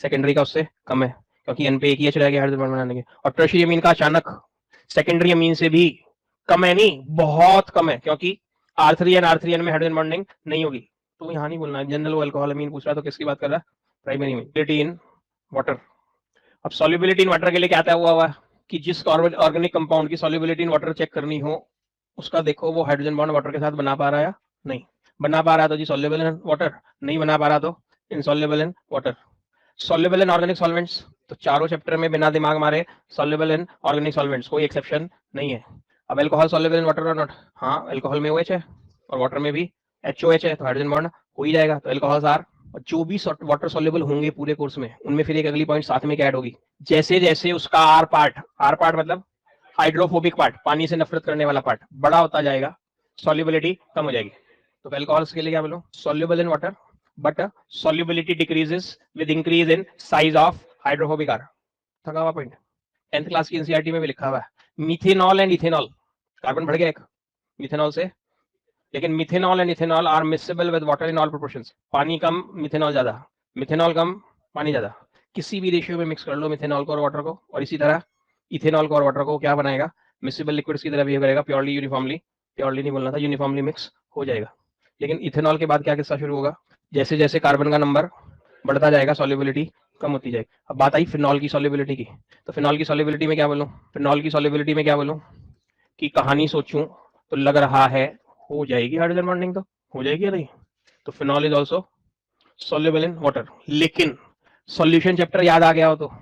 सेकेंडरी का उससे कम है, क्योंकि एन पे एक ही एच रह गया हाइड्रोजन बॉन्ड बनाने के। और टर्शियरी अमीन का अचानक सेकेंडरी अमीन से भी कम है, नहीं बहुत कम है, क्योंकि R3N में हाइड्रोजन बॉन्डिंग नहीं होगी। तो यहाँ नहीं बोलना जनरल अल्कोहल अमीन पूछ रहा है तो किसकी बात कर रहा है? Primary amine in water. अब सॉल्युबिलिटी इन वाटर के लिए क्या तय हुआ कि जिस ऑर्गेनिक कंपाउंड की सॉल्युबिलिटी इन वाटर चेक करनी हो उसका देखो वो हाइड्रोजन बॉन्ड वाटर के साथ बना पा रहा है या नहीं। बना पा रहा तो जी सॉल्युबल इन वाटर, नहीं बना पा रहा तो insoluble in water. Soluble in organic solvents, तो चारों चैप्टर में बिना दिमाग मारे सॉल्युबल इन ऑर्गेनिक सॉल्वेंट्स, कोई एक्सेप्शन नहीं है। अब अल्कोहल सॉल्युबल इन वाटर और नॉट? हाँ, अल्कोहल में OH है और वाटर में भी HOH है, तो हाइड्रोजन बॉन्ड हो ही जाएगा। तो अल्कोहल्स आर, जो भी वाटर सॉल्युबल होंगे पूरे कोर्स में उनमें फिर एक अगली पॉइंट साथ में क्या ऐड होगी, जैसे जैसे उसका आर पार्ट मतलब हाइड्रोफोबिक पार्ट, पानी से नफरत करने वाला पार्ट बड़ा होता जाएगा, सॉल्युबिलिटी कम हो जाएगी। तो अल्कोहल्स के लिए क्या बोलो? Soluble in water but solubility decreases with increase in size of hydrophobic R. थका हुआ पॉइंट 10th क्लास की एनसीईआरटी में भी लिखा हुआ है। मिथेनॉल एंड इथेनॉल, कार्बन बढ़ गया एक मिथेनॉल से, लेकिन methanol and ethanol are miscible with water in all proportions. पानी कम मिथेनॉल ज्यादा, मिथेनॉल कम पानी ज्यादा, किसी भी रेशियो में मिक्स कर लो मिथेनॉल को और वाटर को, और इसी तरह इथेनॉल को और वाटर को क्या बनाएगा? मिक्सेबल लिक्विड्स की तरह बिहेव करेगा, प्योरली नहीं बोलना था, यूनिफॉर्मली मिक्स हो जाएगा। लेकिन इथेनॉल के बाद क्या किस्सा शुरू होगा? जैसे जैसे कार्बन का नंबर बढ़ता जाएगा सॉल्युबिलिटी कम होती जाएगी। अब बात आई फिनॉल की सॉल्युबिलिटी की, तो फिनॉल की सॉल्युबिलिटी में क्या बोलूं? फिनॉल की सॉल्युबिलिटी में क्या बोलूं कि कहानी सोचूं तो लग रहा है हो जाएगी हाइड्रोजन बॉन्डिंग, तो हो जाएगी या नहीं? तो phenol is also soluble in water. लेकिन सॉल्यूशन चैप्टर याद आ गया हो तो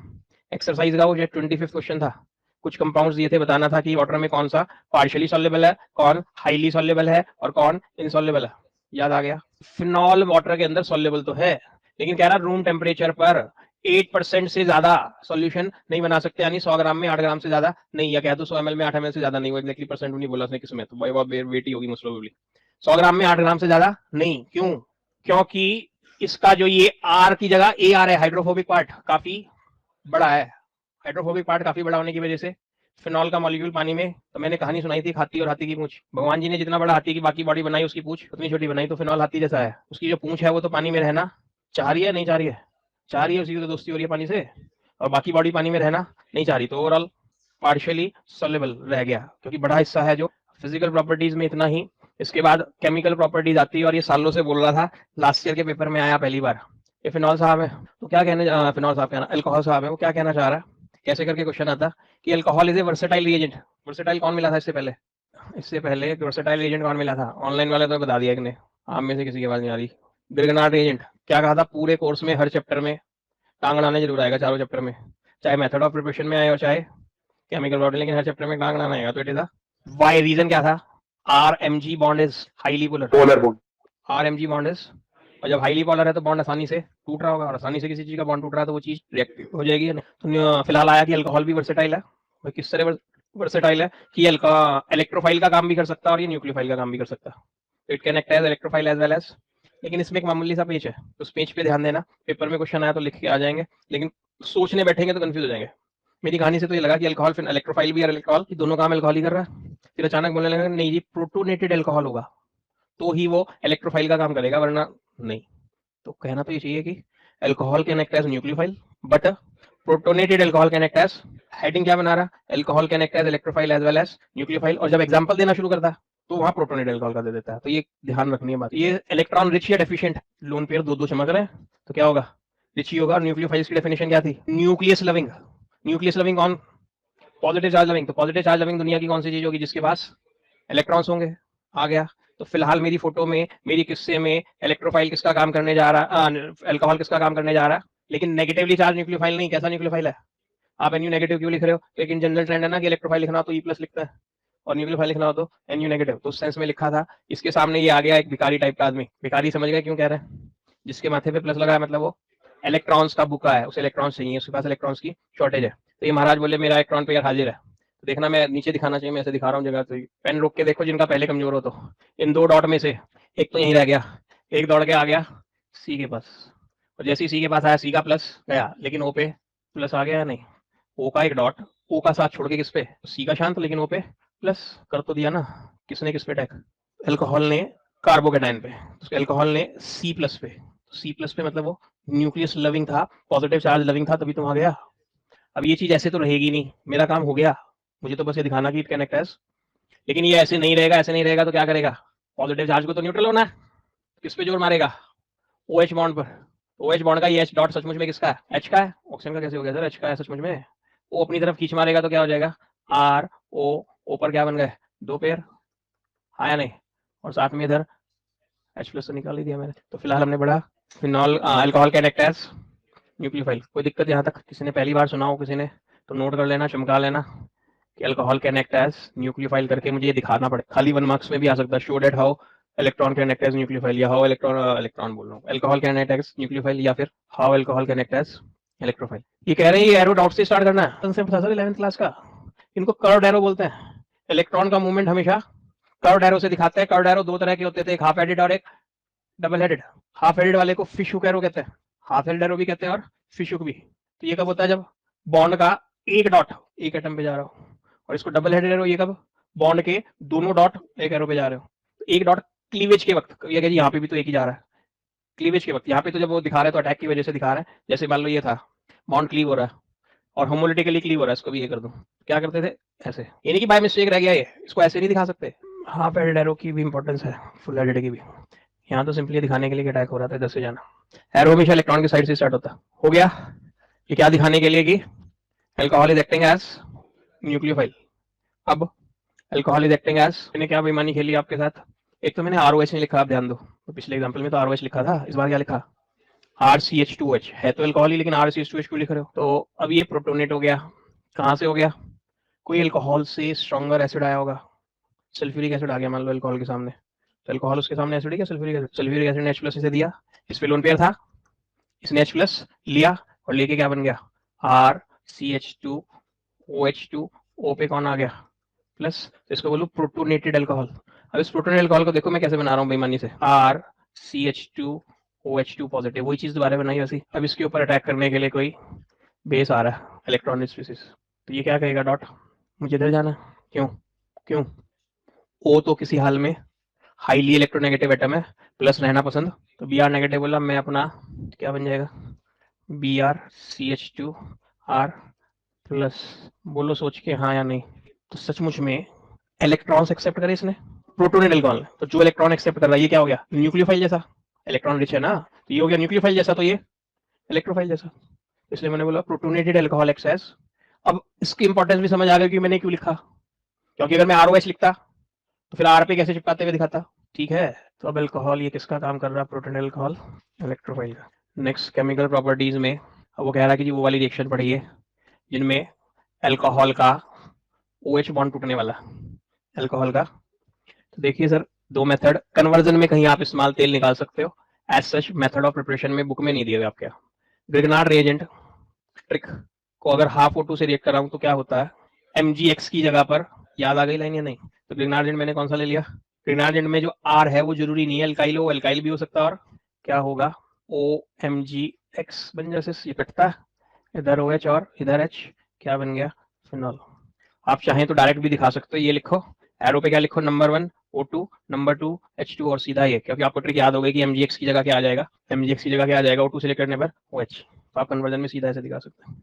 एक्सरसाइज का वो जो 25th क्वेश्चन था, कुछ कंपाउंड्स दिए थे, बताना था कि वाटर में कौन सा पार्शियली सॉल्युबल है, कौन हाईली सॉल्युबल है और कौन इनसॉल्युबल है। याद आ गया? फिनॉल वाटर के अंदर सॉल्युबल तो है, लेकिन कह रहा रूम टेम्परेचर पर 8% से ज्यादा सॉल्यूशन नहीं बना सकते, यानी 100 ग्राम में 8 ग्राम से ज्यादा नहीं, या कह दो 100 ml में 8 ml से ज्यादा नहीं। वो एक्जेक्टली परसेंट नहीं बोला उसने किसमें, तो बहुत वेटी होगी मोस्ट प्रोबेबली। 100 ग्राम में 8 ग्राम से ज्यादा नहीं। क्यों? क्योंकि इसका जो ये आर की जगह ए आर है, हाइड्रोफोबिक पार्ट काफी बड़ा है। हाइड्रोफोबिक पार्ट काफी बड़ा होने की वजह से फिनॉल का मॉलिक्यूल पानी में, तो मैंने कहानी सुनाई थी हाथी और हाथी की पूंछ, भगवान जी ने जितना बड़ा हाथी की बाकी बॉडी बनाई उसकी पूंछ उतनी छोटी बनाई, तो फिनॉल हाथी जैसा है। उसकी जो पूंछ है वो तो पानी में रहना चाह रही है, नहीं चाह रही है? चाह रही है, उसी की तो दोस्ती हो रही है पानी से, और बाकी बॉडी पानी में रहना नहीं चाह रही, तो ओवरऑल पार्शियली सॉल्युबल रह गया, क्योंकि बड़ा हिस्सा है जो फिजिकल प्रॉपर्टीज में इतना ही। इसके बाद केमिकल प्रॉपर्टीज आती है, और ये सालों से बोल रहा था, लास्ट ईयर के पेपर में आया पहली बार। ये फिनॉल साहब है तो क्या कहने, फिनॉल साहब कहना, अल्कोहल साहब है, वो क्या कहना चाह रहा है कैसे करके क्वेश्चन आता कि alcohol is a versatile reagent. Versatile कौन मिला था इससे पहले? इससे पहले वर्सेटाइल रिएजेंट कौन मिला था? ऑनलाइन वाले तो बता दिया एक ने, आप में से किसी की आवाज नहीं आ रही। बिर्गनार्ड रिएजेंट क्या कहा था? पूरे कोर्स में हर चैप्टर में टांग अड़ाने जरूर आएगा, चारों चैप्टर में, चाहे मेथड ऑफ प्रिपरेशन में आए और चाहे केमिकल बॉन्ड, लेकिन हर चैप्टर में टांग अड़ाना आएगा। तो it is a why. Reason क्या था? RMG bond is highly polar. Polar bond. RMG bond is, और जब हाईली पोलर है तो बॉन्ड आसानी से टूट रहा होगा, और आसानी से किसी चीज का बॉन्ड टूट रहा है तो वो चीज रिएक्टिव हो जाएगी। तो फिलहाल आया कि अल्कोहल भी वर्सेटाइल है। भाई किस तरह वर्सेटाइल है कि इलेक्ट्रोफाइल का काम भी कर सकता है और ये न्यूक्लियोफाइल का काम भी कर सकता है। It can act as electrophile as well as. लेकिन इसमें एक मामूली सा पेच है, तो उस पेच पे ध्यान देना। पेपर में क्वेश्चन आया तो लिख के आ जाएंगे, लेकिन सोचने बैठेंगे तो कंफ्यूज हो जाएंगे। मेरी कहानी से तो ये लगा कि अल्कोहल फिर इलेक्ट्रोफाइल भी और अल्कोहल दोनों काम अल्कोहल ही कर रहा है। फिर अचानक बोलने लगा नहीं जी प्रोटोनेटेड अल्कोहल होगा तो ही वो इलेक्ट्रोफाइल का काम करेगा, वरना नहीं। तो कहना तो ये चाहिए कि alcohol can act as nucleophile but protonated alcohol can act as, heading क्या बना रहा? Alcohol can act as electrophile as well as nucleophile. और जब एग्जांपल देना शुरू करता है तो वहां प्रोटोनेटेड अल्कोहल का दे देता है। तो ये ध्यान रखनी है बात। ये इलेक्ट्रॉन रिच या डेफिशिएंट, लोन पेयर दो दो चमक रहे हैं तो क्या होगा? रिच ही होगा। न्यूक्लियोफाइल्स की डेफिनेशन क्या थी? Nucleus loving. न्यूक्लियस लविंग कौन? Positive charge loving. तो पॉजिटिव चार्ज लविंग दुनिया की कौन सी चीज होगी जिसके पास इलेक्ट्रॉन्स होंगे? आ गया। तो फिलहाल मेरी फोटो में, मेरी किस्से में इलेक्ट्रोफाइल किसका काम करने जा रहा है? अल्कोहल किसका काम करने जा रहा है? लेकिन नेगेटिवली चार्ज न्यूक्लियोफाइल नहीं। कैसा न्यूक्लियोफाइल है? आप NU नेगेटिव क्यों लिख रहे हो? लेकिन जनरल ट्रेंड है ना कि इलेक्ट्रोफाइल लिखना हो तो E+ लिखता है और न्यूक्लियोफाइल लिखना हो तो NU नेगेटिव। तो उस सेंस में लिखा था। इसके सामने ये आ गया एक भिखारी टाइप का आदमी। भिखारी समझ गए क्यों कह रहे हैं? जिसके माथे पे प्लस लगा है मतलब वो इलेक्ट्रॉन्स का बुका है, उसे इलेक्ट्रॉन्स चाहिए, उसके पास इलेक्ट्रॉन्स की शॉर्टेज है। तो ये महाराज बोले मेरा इलेक्ट्रॉन पेयर हाजिर है। तो देखना, मैं नीचे दिखाना चाहिए, मैं ऐसे दिखा रहा हूँ जगह। तो पेन रोक के देखो जिनका पहले कमजोर हो। तो इन दो डॉट में से एक तो यहीं रह गया, एक दौड़ के आ गया C के पास, और जैसे ही C के पास आया C का प्लस गया, लेकिन O पे प्लस आ गया या नहीं? O का एक डॉट O का साथ छोड़ के किस पे? C का शांत, लेकिन O पे प्लस कर तो दिया ना। किसने किस पे अटैक? अल्कोहल ने कार्बोकेटाइन पे, तो अल्कोहल ने C+ पे। C+ पे मतलब वो न्यूक्लियस लविंग था, पॉजिटिव चार्ज लविंग था, तभी तो वहां गया। अब ये चीज ऐसे तो रहेगी नहीं, मेरा काम हो गया। मुझे तो बस ये दिखाना कि इट कैन एक्ट एज, लेकिन ये ऐसे नहीं रहेगा। ऐसे नहीं रहेगा तो क्या करेगा? पॉजिटिव चार्ज को तो न्यूट्रल होना है, किस पे जोर मारेगा? OH बॉन्ड पर। OH बॉन्ड का ये H डॉट सचमुच में किसका है? H का है। ऑक्सीजन का कैसे हो गया सर? H का है सचमुच में। O अपनी तरफ खींच मारेगा तो क्या हो जाएगा? RO पर क्या बन गए? दो पेयर, आया नहीं? और साथ में इधर H+ तो निकाल ही दिया मैंने। तो फिलहाल हमने पढ़ा phenol alcohol can act as nucleophile. कोई दिक्कत यहाँ तक? किसी ने पहली बार सुना हो किसी ने तो नोट कर लेना, चमका लेना कि alcohol can act as nucleophile करके मुझे ये दिखाना पड़े। खाली 1 मार्क्स में भी आ सकता है। Show that how electron can act as nucleophile, या हाउ इलेक्ट्रॉन बोल रहा हूँ, alcohol can act as nucleophile, या फिर how alcohol can act as electrophile. ये कह रहे हैं ये एरो डॉट से स्टार्ट करना है। कंसेप्ट था सर 11th क्लास का। इनको कर्व्ड एरो बोलते हैं। इलेक्ट्रॉन का मूवमेंट हमेशा कर्व्ड एरो से दिखाते हैं। कर्व्ड एरो दो तरह के होते थे, एक हाफ हेडेड और एक डबल हेडेड। हाफ हेडेड वाले को फिश हुक एरो कहते हैं, हाफ हेडेड एरो भी कहते हैं और फिश हुक भी। तो ये कब होता है? जब बॉन्ड का एक डॉट एक एटम पे जा रहा हो। और इसको डबल हेडेड एरो ये कब? बॉन्ड के दोनों डॉट एक एरो पे जा रहे हो। तो एक डॉट क्लीवेज के वक्त, ये यहाँ पे भी तो एक ही जा रहा है क्लीवेज के वक्त। यहाँ पे तो जब वो दिखा रहे हैं तो अटैक की वजह से दिखा रहे हैं। जैसे मान लो ये था बॉन्ड क्लीव हो रहा है और होमोलिटिकली क्लीव हो रहा है, इसको भी ये कर दूं, क्या करते थे? ऐसे। ये नहीं कि बाय मिस्टेक रह गया ये, इसको ऐसे नहीं दिखा सकते। हाफ हेडेड एरो की भी इंपॉर्टेंस है, फुल हेडेड की भी। यहाँ तो सिंपली दिखाने के लिए अटैक हो रहा था इधर से जाना। एरो हमेशा इलेक्ट्रॉन की साइड से स्टार्ट होता हो गया। ये क्या दिखाने के लिए कि alcohol is acting as nucleophile. अब अल्कोहल इज एक्टिंग एज, मैंने क्या बेईमानी खेली आपके साथ? एक तो मैंने ROH नहीं लिखा, आप ध्यान दो। तो पिछले एग्जांपल में तो ROH लिखा था, इस बार क्या लिखा? RCH2H है तो अल्कोहल ही, लेकिन RCH2H क्यों लिख रहे हो? तो अब ये प्रोटोनेट हो गया। कहाँ से हो गया? कोई अल्कोहल से स्ट्रॉन्गर एसिड आया होगा, सल्फ्यूरिक एसिड आ गया मान लो अल्कोहल के सामने। तो अल्कोहल उसके सामने एसिड है, सल्फ्यूरिक एसिड। सल्फ्यूरिक एसिड ने H+ इसे दिया, इस पे लोन पेयर था, इसने H+ लिया और लेके क्या बन गया? RCH2OH2। O पे कौन आ गया? प्लस। तो इसको बोलो प्रोटोनेटेड अल्कोहल। अब इस प्रोटोनेटेड अल्कोहल को देखो मैं कैसे बना रहा हूँ बेईमानी से। RCH2OH2 पॉजिटिव, वही चीज दोबारा बनाई वैसी। अब इसके ऊपर अटैक करने के लिए कोई बेस आ रहा है, इलेक्ट्रॉनिक स्पीसीज। तो ये क्या कहेगा? डॉट, मुझे इधर जाना। क्यों? क्यों? O तो किसी हाल में हाईली इलेक्ट्रोनेगेटिव एटम है, प्लस रहना पसंद। तो Br नेगेटिव बोला, मैं अपना क्या बन जाएगा? BrCH2R plus. बोलो सोच के हाँ या नहीं। तो सचमुच में इलेक्ट्रॉन्स एक्सेप्ट करे इसने, प्रोटोनेट अल्कोहल। तो जो इलेक्ट्रॉन एक्सेप्ट कर रहा है ये क्या हो गया? न्यूक्लियोफाइल जैसा, इलेक्ट्रॉन रिच है ना, तो ये हो गया न्यूक्लियोफाइल जैसा, तो ये इलेक्ट्रोफाइल जैसा। इसलिए मैंने बोला प्रोटोनेटेड अल्कोहल एक्ट एज अब इसकी इंपॉर्टेंस भी समझ आ गई कि मैंने क्यों लिखा, क्योंकि अगर मैं ROH लिखता तो फिर R पे कैसे चिपकाते हुए दिखाता, ठीक है। तो अब अल्कोहल ये किसका काम कर रहा है, प्रोटोन अल्कोहल इलेक्ट्रोफाइल का। नेक्स्ट केमिकल प्रॉपर्टीज में अब वो कह रहा है कि जी वो वाली रिएक्शन पढ़िए जिनमें अल्कोहल का OH बॉन्ड टूटने वाला, अल्कोहल का। तो देखिए सर, दो मेथड कन्वर्जन में कहीं आप इस्तेमाल तेल निकाल सकते हो, as such method of preparation में बुक में नहीं दिए हुए आपके। ग्रिग्नार्ड रिएजेंट ट्रिक को अगर हाफ O2 से रिएक्ट कराऊं तो क्या होता है, MgX की जगह पर, याद आ गई लाइन या नहीं? तो ग्रिग्नार्ड एजेंट मैंने कौन सा ले लिया, ग्रिग्नार्ड एजेंट में जो R है वो जरूरी नहीं है अल्काइल हो, अल्काइल भी हो सकता है, और क्या होगा OMgX बन जैसे ये कटता है, इधर OH और इधर H, क्या बन गया, फिनॉल। आप चाहें तो डायरेक्ट भी दिखा सकते हो, ये लिखो एरो पे क्या लिखो, नंबर 1 O2, नंबर 2 H2 और सीधा ये, क्योंकि आपको ट्रिक याद हो गई कि MgX की जगह क्या आ जाएगा, MgX की जगह क्या आ जाएगा O2 से करने पर OH, तो आप कन्वर्जन में सीधा ऐसे दिखा सकते हैं,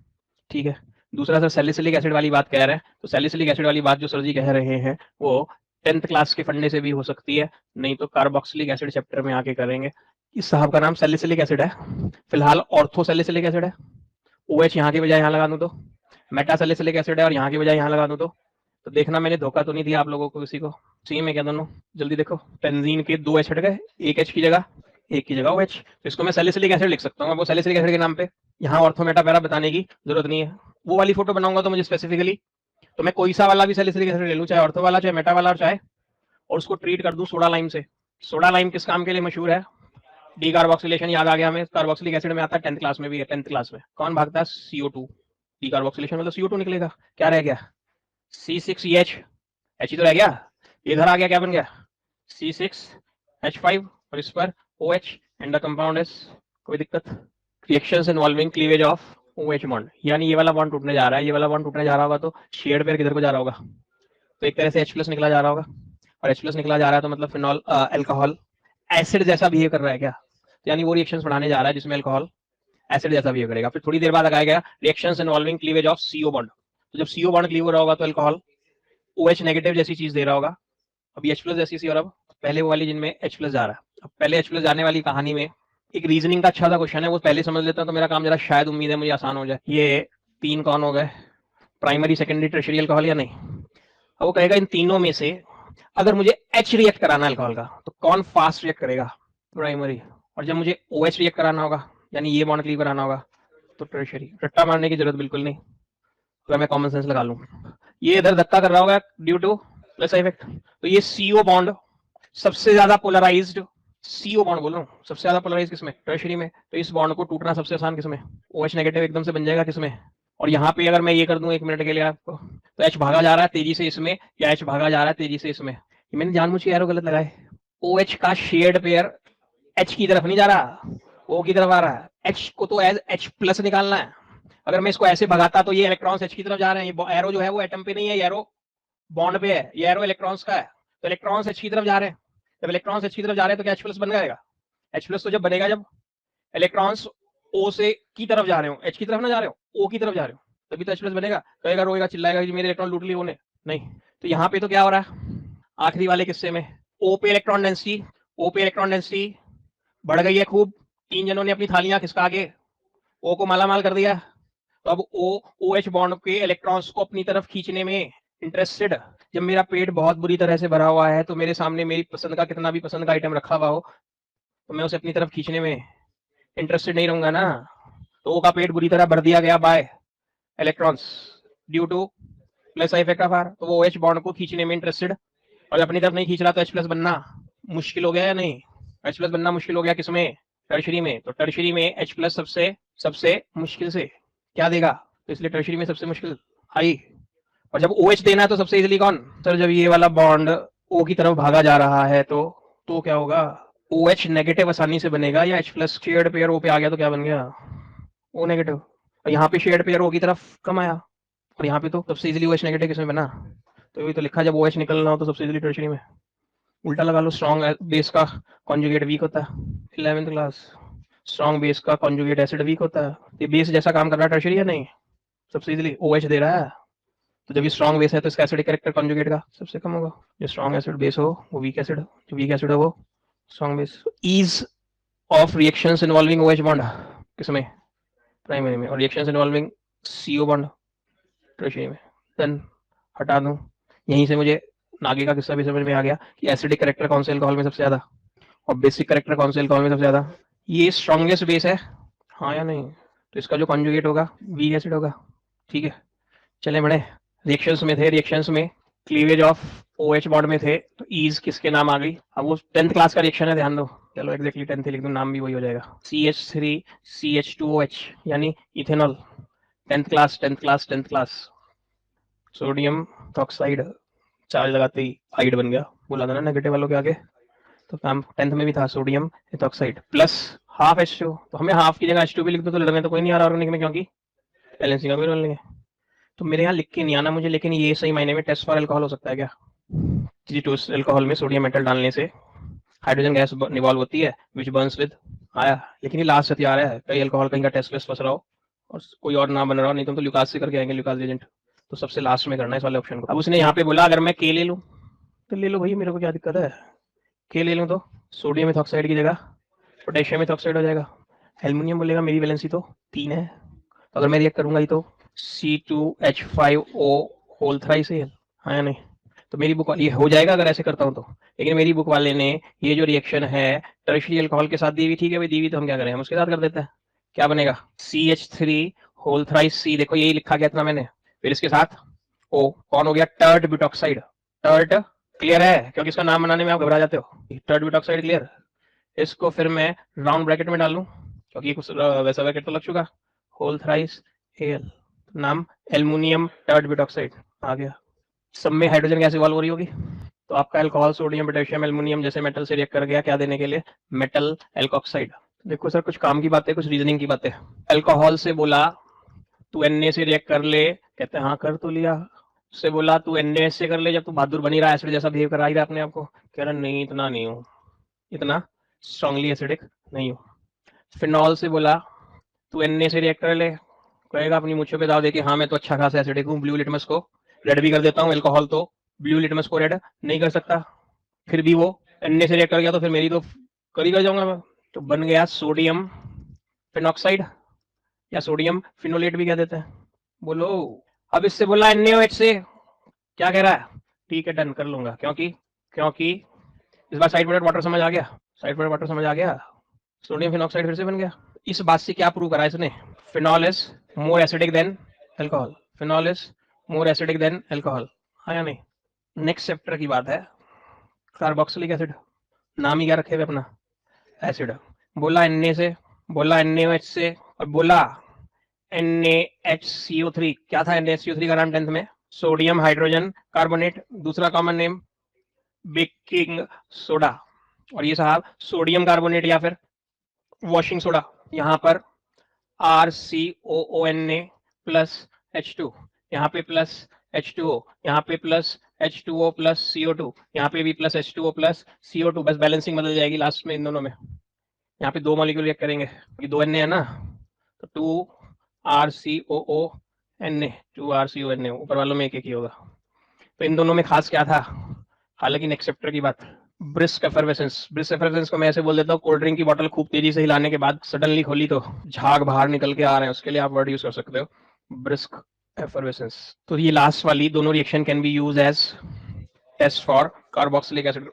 ठीक है। दूसरा सर सैलिसिलिक एसिड वाली बात कह रहे हैं, तो सैलिसिलिक एसिड वाली बात जो सर जी कह रहे हैं वो 10th क्लास के फंडे से भी हो सकती है, नहीं तो कार्बोक्सिलिक एसिड चैप्टर में आके करेंगे। इस साहब का नाम सैलिसिलिक एसिड है, फिलहाल ऑर्थो सैलिसिलिक एसिड है, OH यहाँ के बजाय यहाँ लगा दूं तो मेटा सैलिसिलिक एसिड है, और यहाँ के बजाय यहाँ लगा दूं तो देखना मैंने धोखा तो नहीं दिया आप लोगों को किसी को, सेम है क्या दोनों, जल्दी देखो, बेंजीन के 2 H हट गए, एक H की जगह OH, तो इसको मैं सैलिसिलिक एसिड लिख सकता हूँ, वो सैलिसिलिक एसिड के नाम पे, यहाँ ऑर्थो मेटा पैरा बताने की जरूरत नहीं है। वो वाली फोटो बनाऊंगा तो मुझे स्पेसिफिकली, तो मैं कोई सा वाला भी सैलिसिलिक एसिड ले लूँ, चाहे ऑर्थो वाला, चाहे मेटा वाला, और चाहे, और उसको ट्रीट कर दूं सोडा लाइम से। सोडा लाइम किस काम के लिए मशहूर है, डी कार्बोक्सिलेशन, याद आ गया हमें, कार्बोक्सिलिक एसिड में आता है 10th क्लास में भी है, 10th क्लास में कौन भागता है, CO2, डी कार्बोक्सिलेशन मतलब CO2 निकलेगा, क्या रह गया C6H, H ही तो रह गया, इधर आ गया क्या बन गया C6H5, और इस पर OH and the compound is, कोई दिक्कत, reactions involving cleavage of OH bond, यानी ये वाला बॉन्ड टूटने जा रहा है, ये वाला बॉन्ड टूटने जा रहा होगा तो शेड पेयर किधर को जा रहा होगा, तो एक तरह से H+ निकला जा रहा होगा, और H+ निकला जा रहा है तो मतलब फिनॉल अल्कोहल एसिड जैसा बिहेव कर रहा है क्या, तो यानी वो रिएक्शंस बढ़ाने जा रहा है जिसमें अल्कोहल एसिड जैसा बिहेव करेगा। फिर थोड़ी देर बाद लगाया गया reactions involving cleavage of CO bond, तो जब CO बॉन्ड क्लीव हो रहा होगा तो अल्कोहल OH नेगेटिव जैसी चीज दे रहा होगा, अभी H+ जैसी सी, और अब पहले वो वाली जिनमें H+ जा रहा है। अब पहले H+ जाने वाली कहानी में एक रीजनिंग का अच्छा सा क्वेश्चन है, वो पहले समझ लेता हूं तो मेरा काम जरा शायद उम्मीद है मुझे आसान हो जाए। ये 3 कौन हो गए, प्राइमरी सेकेंडरी टर्शियरी अल्कोहल या नहीं, अब वो कहेगा इन तीनों में से अगर मुझे H रिएक्ट कराना है अल्कोहल का तो कौन फास्ट रिएक्ट करेगा, प्राइमरी, और जब मुझे OH रिएक्ट कराना होगा यानी ये बॉन्ड क्लीव कराना होगा तो टर्शियरी। रट्टा मारने की जरूरत बिल्कुल नहीं, अगर मैं कॉमन सेंस लगा लूं, ये इधर धक्का कर रहा होगा ड्यू टू प्लस इफेक्ट, तो ये CO बॉन्ड सबसे ज्यादा पोलराइज्ड, CO बॉन्ड बोल रहा हूँ सबसे ज्यादा पोलराइज किसमें, टर्शियरी में, तो इस बॉन्ड को टूटना सबसे आसान किसमें, OH नेगेटिव एकदम से बन जाएगा किसमें, और यहाँ पे अगर मैं ये कर दूं 1 मिनट के लिए आपको, तो H भागा जा रहा है तेजी से इसमें या H भागा जा रहा है तेजी से इसमें, ये मैंने जानबूझ के एरो गलत लगाए, OH का शेड पेयर H की तरफ नहीं जा रहा, O की तरफ आ रहा है, H को तो एज H+ निकालना है, अगर मैं इसको ऐसे भगाता तो ये इलेक्ट्रॉन्स H की तरफ जा रहे हैं, ये एरो जो है वो एटम पे नहीं है, ये एरो बॉन्ड पे है, ये एरो इलेक्ट्रॉन्स का है, तो इलेक्ट्रॉन्स H की तरफ जा रहे हैं, जब इलेक्ट्रॉन्स H की तरफ जा रहे हैं तो क्या H+ बन जाएगा, H+ तो जब बनेगा जब इलेक्ट्रॉन्स O से की तरफ जा रहे हो, H की तरफ ना जा रहे हो, O की तरफ जा रहे हो, तभी तो H+ बनेगा, कहेगा रोएगा चिल्लाएगा कि मेरे इलेक्ट्रॉन लूट लिए उन्हें, नहीं। तो यहाँ पे तो क्या हो रहा है आखिरी वाले किस्से में, O पे इलेक्ट्रॉन डेंसिटी बढ़ गई है खूब, 3 जनों ने अपनी थालियां खिसका के O को मालामाल कर दिया, तो अब OH बॉन्ड के इलेक्ट्रॉन्स को अपनी तरफ खींचने में इंटरेस्टेड, जब मेरा पेट बहुत बुरी तरह से भरा हुआ है तो मेरे सामने मेरी पसंद का कितना भी पसंद का आइटम रखा हुआ हो तो मैं उसे अपनी तरफ खींचने में इंटरेस्टेड नहीं रहूंगा ना, तो O का पेट बुरी तरह भर दिया गया bye electrons due two plus effect of R, तो वो OH बॉन्ड को खींचने में इंटरेस्टेड, और अपनी तरफ नहीं खींच रहा तो H+ बनना मुश्किल हो गया या नहीं, H+ बनना मुश्किल हो गया किसमें, टर्शियरी में, तो टर्शियरी में H+ सबसे मुश्किल से क्या देगा, तो इसलिए टर्शियरी में सबसे मुश्किल I, और जब OH देना है तो सबसे इजीली कौन सर, जब ये वाला बॉन्ड O की तरफ भागा जा रहा है तो क्या होगा, OH नेगेटिव आसानी से बनेगा, या H+ शेयर्ड पेयर O पे आ गया तो क्या बन गया O नेगेटिव, और यहाँ पे शेयर्ड पेयर O की तरफ कम आया, और यहाँ पे तो सबसे इजीली OH नेगेटिव किसमें बना, तो ये तो लिखा जब OH निकलना हो तो सबसे इजीली टर्शियरी में, उल्टा लगा लो, स्ट्रॉन्ग बेस का कॉन्जुगेट वीक होता है 11th क्लास, स्ट्रॉन्ग बेस का कॉन्जुगेट एसिड वीक होता है, ये बेस जैसा काम कर रहा है टर्शियरी या नहीं, सबसे इजीली OH दे रहा है, तो जब ये स्ट्रॉन्ग बेस है तो इसका एसिडिक कैरेक्टर कॉन्जुगेट का सबसे कम होगा, जो स्ट्रॉन्ग एसिड बेस हो वो वीक एसिड, जो वीक एसिड हो वो strong base. Ease of reactions involving OH bond किसमें, प्राइमरी में, और reactions involving CO bond tertiary में, देन हटा दूं। यहीं से मुझे आगे का किस्सा भी समझ में आ गया कि एसिडिक कैरेक्टर कौन से अल्कोहल में सबसे ज्यादा और बेसिक कैरेक्टर कौन से अल्कोहल में सबसे ज्यादा। ये स्ट्रॉन्गेस्ट बेस है, हाँ या नहीं? तो इसका जो कॉन्जुगेट होगा वीक एसिड होगा। ठीक है, चले बड़े रिएक्शंस में थे, रिएक्शंस में क्लीवेज ऑफ OH बॉन्ड में थे, तो ईज किसके नाम आ गई? अब वो 10th क्लास का रिएक्शन है, ध्यान दो। चलो एग्जैक्टली 10th लिख दूं, नाम भी वही हो जाएगा, CH3CH2OH यानी ethanol. 10th class. Sodium oxide, charge लगाते ही आइड बन गया, बोला था ना नेगेटिव वालों के आगे, तो काम 10th में भी था, sodium ethoxide plus half H2। तो हमें हाफ की जगह H2 भी लिख दो तो लड़ने तो कोई नहीं आ रहा ऑर्गेनिक में, क्योंकि बैलेंसिंग का कोई रोल नहीं है। तो मेरे यहाँ लिख के नहीं आना मुझे, लेकिन ये सही मायने में टेस्ट फॉर अल्कोहल हो सकता है क्या? G2 अल्कोहल में सोडियम मेटल डालने से हाइड्रोजन गैस निवॉल्व होती है विच बर्न्स विद आया, लेकिन ये लास्ट से आ रहा है, कई अल्कोहल कहीं का टेस्ट वेस्ट फंस रहा हो और कोई और ना बन रहा हो, नहीं तो ल्यूकास से करके आएंगे, ल्यूकास एजेंट। तो सबसे लास्ट में करना है इस वाले ऑप्शन को। अब उसने यहाँ पे बोला अगर मैं के ले लूँ तो ले लो भाई, मेरे को क्या दिक्कत है, के ले लूँ तो सोडियम एथॉक्साइड की जगह पोटेशियम एथॉक्साइड हो जाएगा। एल्युमिनियम बोलेगा मेरी वैलेंसी तो 3 है, तो अगर मैं रिएक्ट करूंगा ही तो C2H5O होल थ्राइस है, हाँ या नहीं? तो मेरी बुक ये हो जाएगा अगर ऐसे करता हूँ तो, लेकिन मेरी बुक वाले ने ये जो रिएक्शन है टर्शियरी अल्कोहल के साथ दी हुई, ठीक है भाई दी हुई, तो हम क्या करें, हम उसके साथ कर देते हैं। क्या बनेगा? CH3 होल थ्राइस C, देखो यही लिखा गया इतना मैंने, फिर इसके साथ O कौन हो गया? टर्ड ब्यूटॉक्साइड। टर्ड क्लियर है, क्योंकि इसका नाम बनाने में आप घबरा जाते हो। टर्ड ब्यूटॉक्साइड क्लियर। इसको फिर मैं राउंड ब्रैकेट में डाल लूं क्योंकि कुछ वैसा ब्रैकेट तो लग चुका, होल थ्राइस Al, नाम एल्युमिनियम टर्ड ब्यूटॉक्साइड आ गया। सब में हाइड्रोजन गैस इवॉल्व हो रही होगी, तो आपका अल्कोहल सोडियम पोटेशियम एल्युमिनियम जैसे मेटल से रिएक्ट कर गया, क्या देने के लिए? Metal alkoxide. देखो सर कुछ काम की बातें, कुछ रीजनिंग की बातें। अल्कोहल से बोला तू Na से रिएक्ट कर ले, कहते हैं हाँ कर तो लिया। उससे बोला तू NaS से कर ले, जब तू बहादुर बनी रहा, एसिड जैसा बिहेव करा ही रहा अपने आप को, कह रहा नहीं इतना नहीं हूँ, इतना स्ट्रांगली एसिडिक नहीं हूँ। फिनॉल से बोला तू Na से रिएक्ट कर ले, कहेगा अपनी मुझे पे दाव दे कि हाँ मैं तो अच्छा खासा एसिडिक हूँ, ब्लू लिटमस को रेड भी कर देता हूँ, अल्कोहल तो ब्लू लिटमस को रेड नहीं कर सकता। फिर भी वो Na से रिएक्ट कर गया तो फिर मेरी तो कर ही कर जाऊंगा मैं, तो बन गया सोडियम फिनॉक्साइड या सोडियम फिनोलेट भी कह देते हैं। बोलो अब इससे बोला NaOH से, क्या कह रहा है? ठीक है डन कर लूंगा, क्योंकि इस बार साइड प्रोडक्ट वाटर समझ आ गया, साइड प्रोडक्ट वाटर समझ आ गया, सोडियम फिनॉक्साइड फिर से बन गया। इस बात से क्या प्रूव करा इसने? Phenol is more acidic then alcohol, phenol is more acidic then alcohol, हाँ या नहीं? नेक्स्ट चैप्टर की बात है, कार्बोक्सिलिक एसिड, नाम ही क्या रखे हुए अपना, एसिड। बोला Na से, बोला NaOH से, और बोला NaHCO3। क्या था NaHCO3 का नाम 10th में? सोडियम हाइड्रोजन कार्बोनेट, दूसरा कॉमन नेम बेकिंग सोडा, और ये साहब सोडियम कार्बोनेट या फिर वॉशिंग सोडा। यहाँ पर RCOONA प्लस H2, यहाँ पे प्लस H2O, यहाँ पे प्लस H2O प्लस CO2, यहाँ पे भी प्लस H2O प्लस CO2, बस बैलेंसिंग बदल जाएगी लास्ट में इन दोनों में। यहाँ पे 2 मॉलिक्यूल रिएक्ट करेंगे, ये 2 Na है ना, तो 2RCOONA, 2RCONA, ऊपर वालों में एक ही होगा। तो इन दोनों में खास क्या था? हालांकि नेक्स्ट चैप्टर की बात, ब्रिस्क एफर्वेसेंस। ब्रिस्क एफर्वेसेंस को मैं ऐसे बोल देता हूँ, कोल्ड ड्रिंक की बोतल खूब तेजी से हिलाने के बाद सडनली खोली तो झाग बाहर निकल के आ रहे हैं, उसके लिए आप वर्ड यूज कर सकते हो ब्रिस्क एफर्वेसेंस। तो ये लास्ट वाली दोनों reaction can be use as test for carboxylic acid.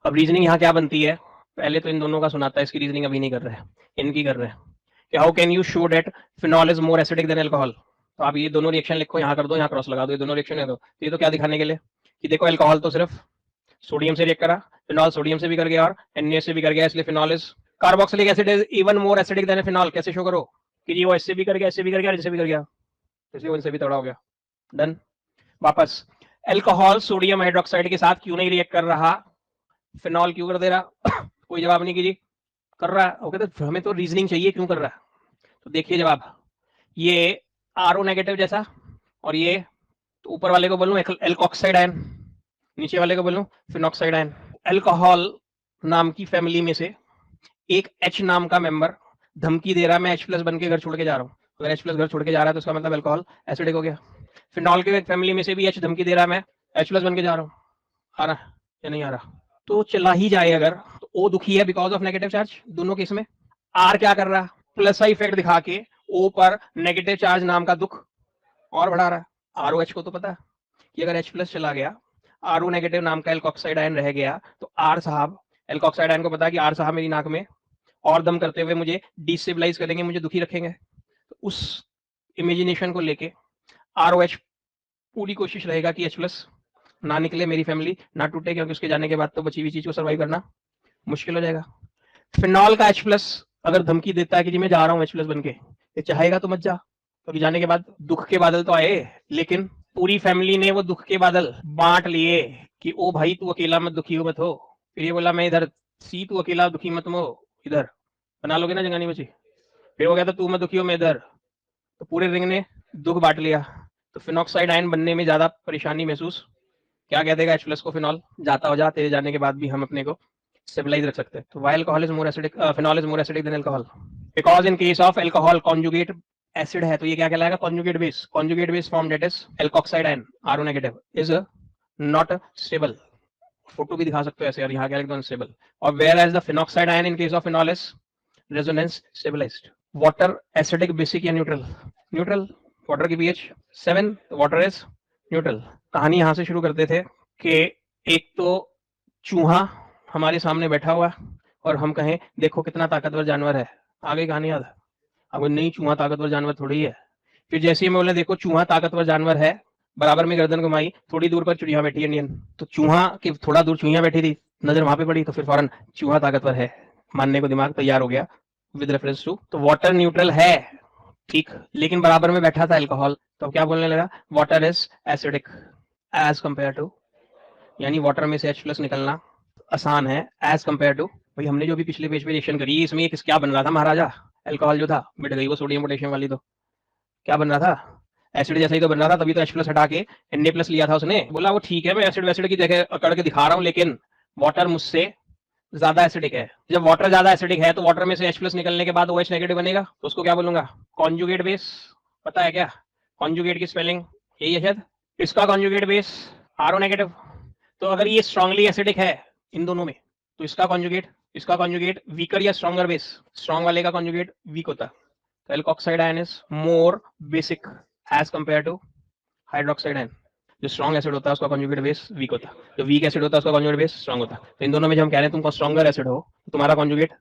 अब रीजनिंग यहाँ क्या बनती है? पहले तो इन दोनों का सुनाता है, इसकी रीजनिंग अभी नहीं कर रहे हैं, इनकी कर रहे हैं कि how can you show that phenol is more acidic then alcohol. तो आप ये दोनों रिएक्शन लिखो, यहाँ कर दो, यहाँ क्रॉस लगा दो, ये दोनों रिएक्शन है। तो ये तो क्या दिखाने के लिए कि देखो अल्कोहल तो सिर्फ सोडियम से रिएक्ट करा, फिनॉल सोडियम से भी कर गया और Na से भी कर गया, इसलिए phenol is carboxylic acid is even more acidic then phenol. कैसे शो करो कि जी वो इससे भी कर गया, इससे भी कर गया, इससे भी कर गया, इसलिए वो इनसे भी तगड़ा हो गया। डन। वापस अल्कोहल सोडियम हाइड्रोक्साइड के साथ क्यों नहीं रिएक्ट कर रहा, फिनॉल क्यों कर दे रहा? कोई जवाब नहीं कीजिए, कर रहा है। ओके, तो हमें तो रीजनिंग चाहिए क्यों कर रहा है। तो देखिए जवाब, ये RO नेगेटिव जैसा, और ये तो ऊपर वाले को बोलूं एल्कोक्साइड आयन, नीचे वाले को बोलूं फिनॉक्साइड आयन। अल्कोहल नाम की फैमिली में से एक H नाम का मेंबर धमकी दे रहा है मैं H+ बन के घर छोड़ के जा रहा हूँ। अगर H+ घर छोड़ के जा रहा है तो उसका मतलब अल्कोहल एसिडिक हो गया। फिनॉल के फैमिली में से भी H धमकी दे रहा है मैं H+ बन के जा रहा हूँ। आ रहा है या नहीं आ रहा? तो चला ही जाए अगर, तो O दुखी है बिकॉज ऑफ नेगेटिव चार्ज दोनों केस में। R क्या कर रहा है? प्लस का इफेक्ट दिखा के O पर नेगेटिव चार्ज नाम का दुख और बढ़ा रहा है। ROH को तो पता है कि अगर H प्लस चला गया, RO नेगेटिव नाम का एल्कोक्साइड आयन रह गया, तो R साहब, एल्कोक्साइड आयन को पता है कि R साहब मेरी नाक में और दम करते हुए मुझे डिस्टेबलाइज करेंगे, मुझे दुखी रखेंगे। तो उस इमेजिनेशन को लेके ROH पूरी कोशिश रहेगा कि H प्लस ना निकले, मेरी फैमिली ना टूटे, क्योंकि उसके जाने के बाद तो बची हुई चीज को सर्वाइव करना मुश्किल हो जाएगा। फिनॉल का H प्लस अगर धमकी देता है कि जी मैं जा रहा हूँ H प्लस बन के, ये चाहेगा तो मत जा, क्योंकि जाने के बाद दुख के बादल तो आए, लेकिन पूरी फैमिली ने वो दुख के बादल बांट लिए कि ओ भाई तू अकेला मत दुखी हो मत हो। फिर ये बोला मैं इधर सी, तू अकेला दुखी मत हो इधर, बना लोगे ना जंगा नहीं बची। फिर वो कहता तू मत दुखी हो मैं इधर, तो पूरे रिंग ने दुख बांट लिया। तो फिनॉक्साइड आयन बनने में ज्यादा परेशानी महसूस क्या कह देगा H प्लस को, फिनॉल जाता हो जा, तेरे जाने के बाद भी हम अपने को स्टेबलाइज रख सकते हैं। तो why alcohol is more acidic, phenol is more acidic then alcohol, because in case of alcohol conjugate acid है, तो ये क्या कहलाएगा, conjugate base form that is alkoxide ion RO negative is not stable. Photo भी दिखा सकते हो ऐसे, और यहाँ क्या लिख दो अनस्टेबल। और whereas the phenoxide ion in case of phenol is resonance stabilised. Water acidic, basic या न्यूट्रल? न्यूट्रल। वाटर की pH 7, वाटर इज न्यूट्रल। कहानी यहाँ से शुरू करते थे कि एक तो चूहा हमारे सामने बैठा हुआ और हम कहें देखो कितना ताकतवर जानवर है, आगे कहानी याद है? अब नहीं, चूहा ताकतवर जानवर थोड़ी है। फिर जैसे ही मैं बोले देखो चूहा ताकतवर जानवर है, बराबर में गर्दन घुमाई, थोड़ी दूर पर चुहिया बैठी इंडियन, तो चूहा की थोड़ा दूर चुहिया बैठी थी, नजर वहां पे पड़ी, तो फिर फौरन चूहा ताकतवर है मानने को दिमाग तैयार हो गया विद रेफरेंस टू। तो वाटर न्यूट्रल है ठीक, लेकिन बराबर में बैठा था अल्कोहल, तो क्या बोलने लगा, water is acidic as compare to, यानी वाटर में से H प्लस निकलना आसान है एज कंपेयर टू। भाई हमने जो भी पिछले पेज पे रिएक्शन करी, इसमें एक क्या बन रहा था महाराजा, अल्कोहल जो था मिट गई वो सोडियम पोटेशियम वाली, तो क्या बन रहा था, एसिड जैसा ही तो बन रहा था, तभी तो H प्लस हटा के Na प्लस लिया था उसने। बोला वो ठीक है मैं एसिड वैसिड की जगह करके दिखा रहा हूँ, लेकिन वाटर मुझसे ज्यादा एसिडिक है। जब वाटर ज्यादा एसिडिक है तो वाटर में से H प्लस निकलने के बाद OH नेगेटिव बनेगा, तो उसको क्या बोलूंगा, कॉन्जुगेट बेस। पता है क्या कॉन्जुगेट की स्पेलिंग? यही है शायद, इसका कॉन्जुगेट बेस RO नेगेटिव। तो अगर ये स्ट्रांगली एसिडिक है इन दोनों में, तो इसका कॉन्जुगेट वीकर या स्ट्रॉन्गर बेस, स्ट्रॉन्ग वाले का कॉन्जुगेट वीक होता है। तो alkoxide ion is more basic as compare to hydroxide ion. जो स्ट्रॉन्ग एसिड होता है उसका कॉन्जुगेट बेस वीक होता है, जो वीक एसिड होता है उसका कॉन्जुगेट बेस स्ट्रॉन्ग होता है। तो इन दोनों में जब हम कह रहे हैं तुमको स्ट्रॉन्गर एसिड हो, तो तुम्हारा कॉन्जुगेट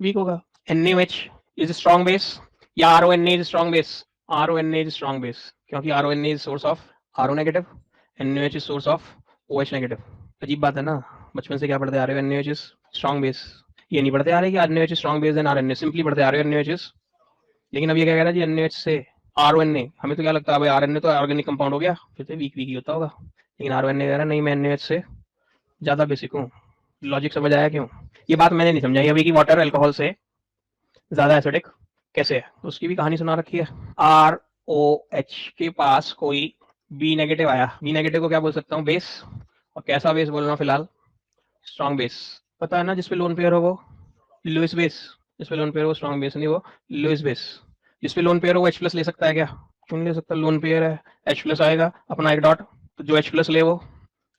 वीक होगा। NaOH इज स्ट्रॉन्ग बेस या RONA is strong base? RONA is strong base, क्योंकि RONA is source of RO negative, NaOH is source of OH negative. अजीब बात है ना, बचपन से क्या पढ़ते आ रहे हो, NaOH इज स्ट्रॉन्ग बेस, ये नहीं पढ़ते आ रहे कि NaOH is strong base then RNA, simply पढ़ते आ रहे हो NaOH इज। लेकिन अब ये क्या कह रहा है जी, NaOH से RONA, हमें तो क्या लगता है भाई RNA तो ऑर्गेनिक कंपाउंड हो गया, फिर तो वीक ही होता होगा, लेकिन RONA कह रहा है नहीं मैं NaOH से ज्यादा बेसिक हूँ। लॉजिक समझ आया क्यों? ये बात मैंने नहीं समझाई अभी कि वाटर अल्कोहल से ज्यादा एसिडिक कैसे है, तो उसकी भी कहानी सुना रखी है। ROH के पास कोई B नेगेटिव आया, B नेगेटिव को क्या बोल सकता हूँ, बेस। और कैसा बेस बोल रहा हूँ फिलहाल, स्ट्रॉन्ग बेस। पता है ना जिसपे लोन पेयर हो वो लुइस बेस, जिसपे लोन पेयर हो स्ट्रॉन्ग बेस नहीं, वो लुइस बेस। जिसपे लोन पेयर हो वो H प्लस ले सकता है क्या? क्यों नहीं ले सकता, लोन पेयर है, H प्लस आएगा अपना एक डॉट, तो जो H प्लस ले वो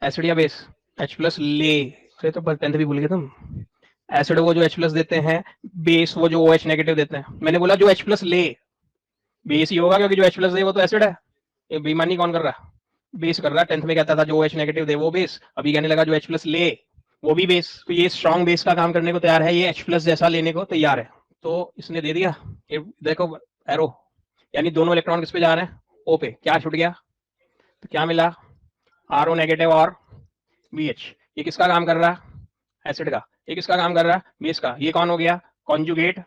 एसिड या बेस? H प्लस ले, तो पर 10th भी भूल गए तुम। एसिड वो जो H प्लस देते हैं, बेस वो जो OH नेगेटिव देते हैं। मैंने बोला जो H प्लस ले, बेस ही होगा, क्योंकि जो H प्लस दे वो तो एसिड है। ये बेईमानी कौन कर रहा है, बेस कर रहा है। 10th में कहता था जो OH नेगेटिव दे वो बेस, अभी कहने लगा जो H प्लस ले वो भी बेस। तो ये स्ट्रॉन्ग बेस का काम करने को तैयार है, ये H प्लस जैसा लेने को तैयार है। तो इसने दे दिया, ये देखो एरो, यानी दोनों इलेक्ट्रॉन किस पे जा रहे हैं, O पे। क्या छूट गया, तो क्या मिला, RO नेगेटिव और BH। ये किसका काम कर रहा है, एसिड का। ये किसका काम कर रहा है, बेस का। ये कौन हो गया, कॉन्जुगेट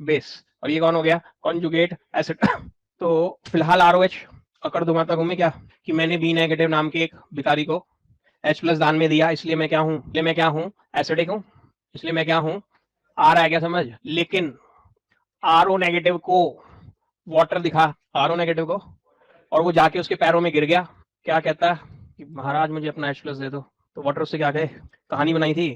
बेस, और ये कौन हो गया, कॉन्जुगेट एसिड। तो फिलहाल ROH अकड़ दुमाता घूमे क्या कि मैंने B नेगेटिव नाम के एक भिखारी को H प्लस दान में दिया, इसलिए मैं क्या हूं, एसिडिक हूं, इसलिए मैं क्या हूं, आ रहा है क्या समझ। लेकिन RO नेगेटिव को वाटर दिखा, RO नेगेटिव को, और वो जाके उसके पैरों में गिर गया। क्या कहता है कि महाराज मुझे अपना H प्लस दे दो। तो वाटर उससे क्या कहे, कहानी बनाई थी,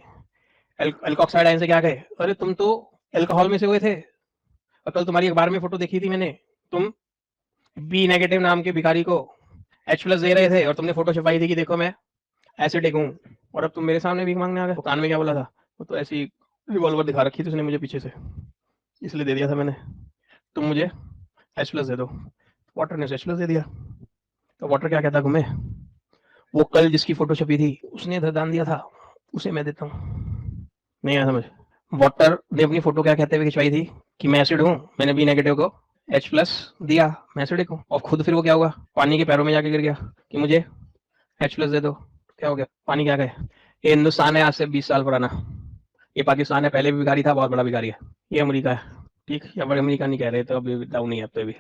एल्कोक्साइड आयन से क्या कहे, अरे तुम तो अल्कोहल में से हुए थे, और कल तुम्हारी अखबार में फोटो देखी थी मैंने, तुम B नेगेटिव नाम के भिखारी को H प्लस दे रहे थे, और तुमने फोटो छपाई थी कि देखो मैं एसिडिक हूँ, और अब तुम मेरे सामने भीख मांगने आ गए। कान में क्या बोला था, वो तो ऐसी रिवॉल्वर दिखा रखी थी उसने मुझे पीछे से, इसलिए दे दिया था मैंने, तुम मुझे H प्लस दे दो। वाटर ने H प्लस दे दिया। तो वाटर क्या कहता घूमे, वो कल जिसकी फोटो छपी थी उसने इधर दान दिया था, उसे मैं देता हूँ। नहीं आया समझ। वाटर ने अपनी फोटो क्या कहते हुए खिंचवाई थी कि मैं एसिड हूँ, मैंने बी नेगेटिव को H प्लस दिया, मैं एसिडिक हूँ। और खुद फिर वो क्या हुआ, पानी के पैरों में जाके गिर गया कि मुझे H प्लस दे दो। क्या हो गया, पानी क्या गए। ये हिंदुस्तान है आज से 20 साल पुराना, ये पाकिस्तान है पहले भी भिखारी था, बहुत बड़ा भिखारी है। ये अमेरिका है, ठीक, या बड़े अमेरिका नहीं कह रहे, तो अभी डाउन नहीं है, अब तो अभी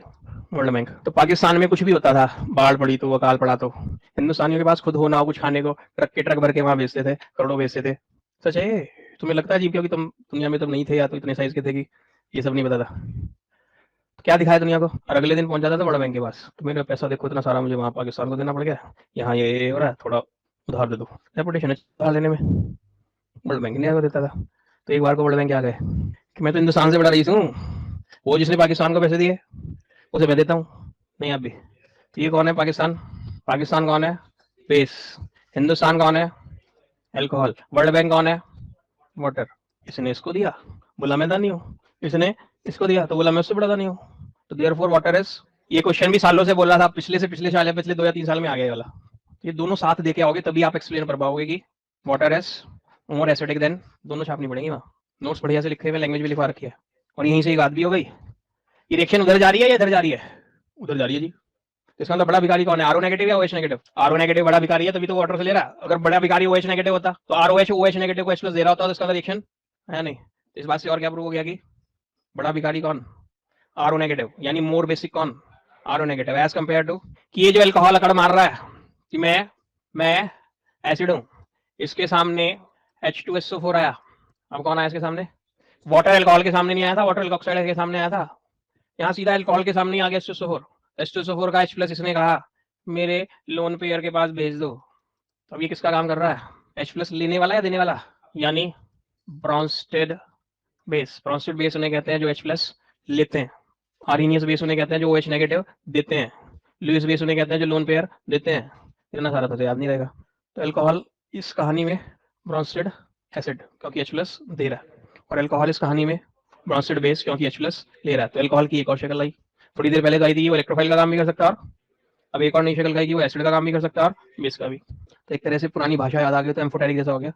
वर्ल्ड बैंक। तो पाकिस्तान में कुछ भी होता था, बाढ़ पड़ी तो अकाल पड़ा तो हिंदुस्तानियों के पास खुद हो ना हो कुछ खाने को, ट्रक के ट्रक भर के वहां बेचते थे, करोड़ों बेचते थे। सच है ये? तुम्हें लगता है अजीब क्योंकि तुम दुनिया में तुम नहीं थे या तो इतने साइज के थे कि ये सब नहीं पता था। तो क्या दिखाया दुनिया को, और अगले दिन पहुंच जाता था वर्ल्ड बैंक के पास, तो मेरा पैसा देखो इतना सारा मुझे वहां पाकिस्तान को देना पड़ गया, यहाँ ये हो रहा है, थोड़ा उधार दे दो, रेपुटेशन है उधार लेने में। वर्ल्ड बैंक इंडिया को देता था। तो एक बार को वर्ल्ड बैंक आ गए कि मैं तो हिंदुस्तान से बड़ा रईस हूँ, वो जिसने पाकिस्तान को पैसे दिए उसे मैं देता हूँ, नहीं आप भी। तो ये कौन है पाकिस्तान, पाकिस्तान कौन है, बेस। हिंदुस्तान कौन है, अल्कोहल। वर्ल्ड बैंक कौन है, वाटर। इसने इसको दिया, बोला मैं दानी हूँ, इसने इसको दिया तो बोला मैं उससे बड़ा दानी हूँ। तो देयरफॉर वाटर इज, ये क्वेश्चन भी सालों से बोल रहा था, पिछले से पिछले साल या पिछले 2 या 3 साल में आ गया वाला। ये दोनों साथ देके आओगे तभी आप एक्सप्लेन कर पाओगे कि water is more acidic then, दोनों छापनी पड़ेगी वहाँ, नोट्स बढ़िया से लिखे हुए, लैंग्वेज भी लिखवा रखी है। और यहीं से एक बात भी हो गई, ये रिएक्शन उधर जा रही है या इधर जा रही है, उधर जा रही है जी। तो इसका मतलब बड़ा भिखारी कौन है, आरओ नेगेटिव या ओएच नेगेटिव, आरओ नेगेटिव बड़ा भिखारी है तभी तो वाटर से ले रहा है। अगर बड़ा भिखारी ओएच नेगेटिव होता तो आरओएच ओएच नेगेटिव को H प्लस दे रहा होता तो इसका रिएक्शन है नहीं। तो इस बात से और क्या प्रूव हो गया कि बड़ा भिखारी कौन, आरओ नेगेटिव, यानी मोर बेसिक कौन, RO negative as compare to कि ये जो अल्कोहल अकड़ मार रहा है कि मैं एसिड हूं, इसके सामने H2SO4 आया। अब कौन आया इसके सामने, वाटर अल्कोहल के सामने नहीं आया था, वाटर अल्कोक्साइड के सामने आया था, यहाँ सीधा अल्कोहल के सामने आ गया H2SO4। H2SO4 का H प्लस इसने कहा मेरे लोन पेयर के पास भेज दो। तो अब ये किसका काम कर रहा है, H प्लस लेने वाला या देने वाला, यानी ब्रॉन्स्टेड बेस। ब्रॉन्स्टेड बेस उन्हें कहते हैं जो H प्लस लेते हैं, आर्नियस बेस उन्हें कहते हैं जो OH नेगेटिव देते हैं, लुइस बेस उन्हें कहते हैं जो लोन पेयर देते हैं। इतना सारा तो याद नहीं रहेगा। तो अल्कोहल इस कहानी में ब्रॉन्स्टेड एसिड क्योंकि H प्लस दे रहा है, और अल्कोहल इस कहानी में ब्रॉन्स्टेड बेस क्योंकि H प्लस ले रहा है। तो अल्कोहल की एक और शक्ल आई, थोड़ी देर पहले तो आई थी वो इलेक्ट्रोफाइल का काम भी कर सकता है, और अब एक और नई शक्ल आई कि वो एसिड का काम भी कर सकता है और बेस का भी। तो एक तरह से पुरानी भाषा याद आ गई तो एम्फोटेरिक जैसा हो गया।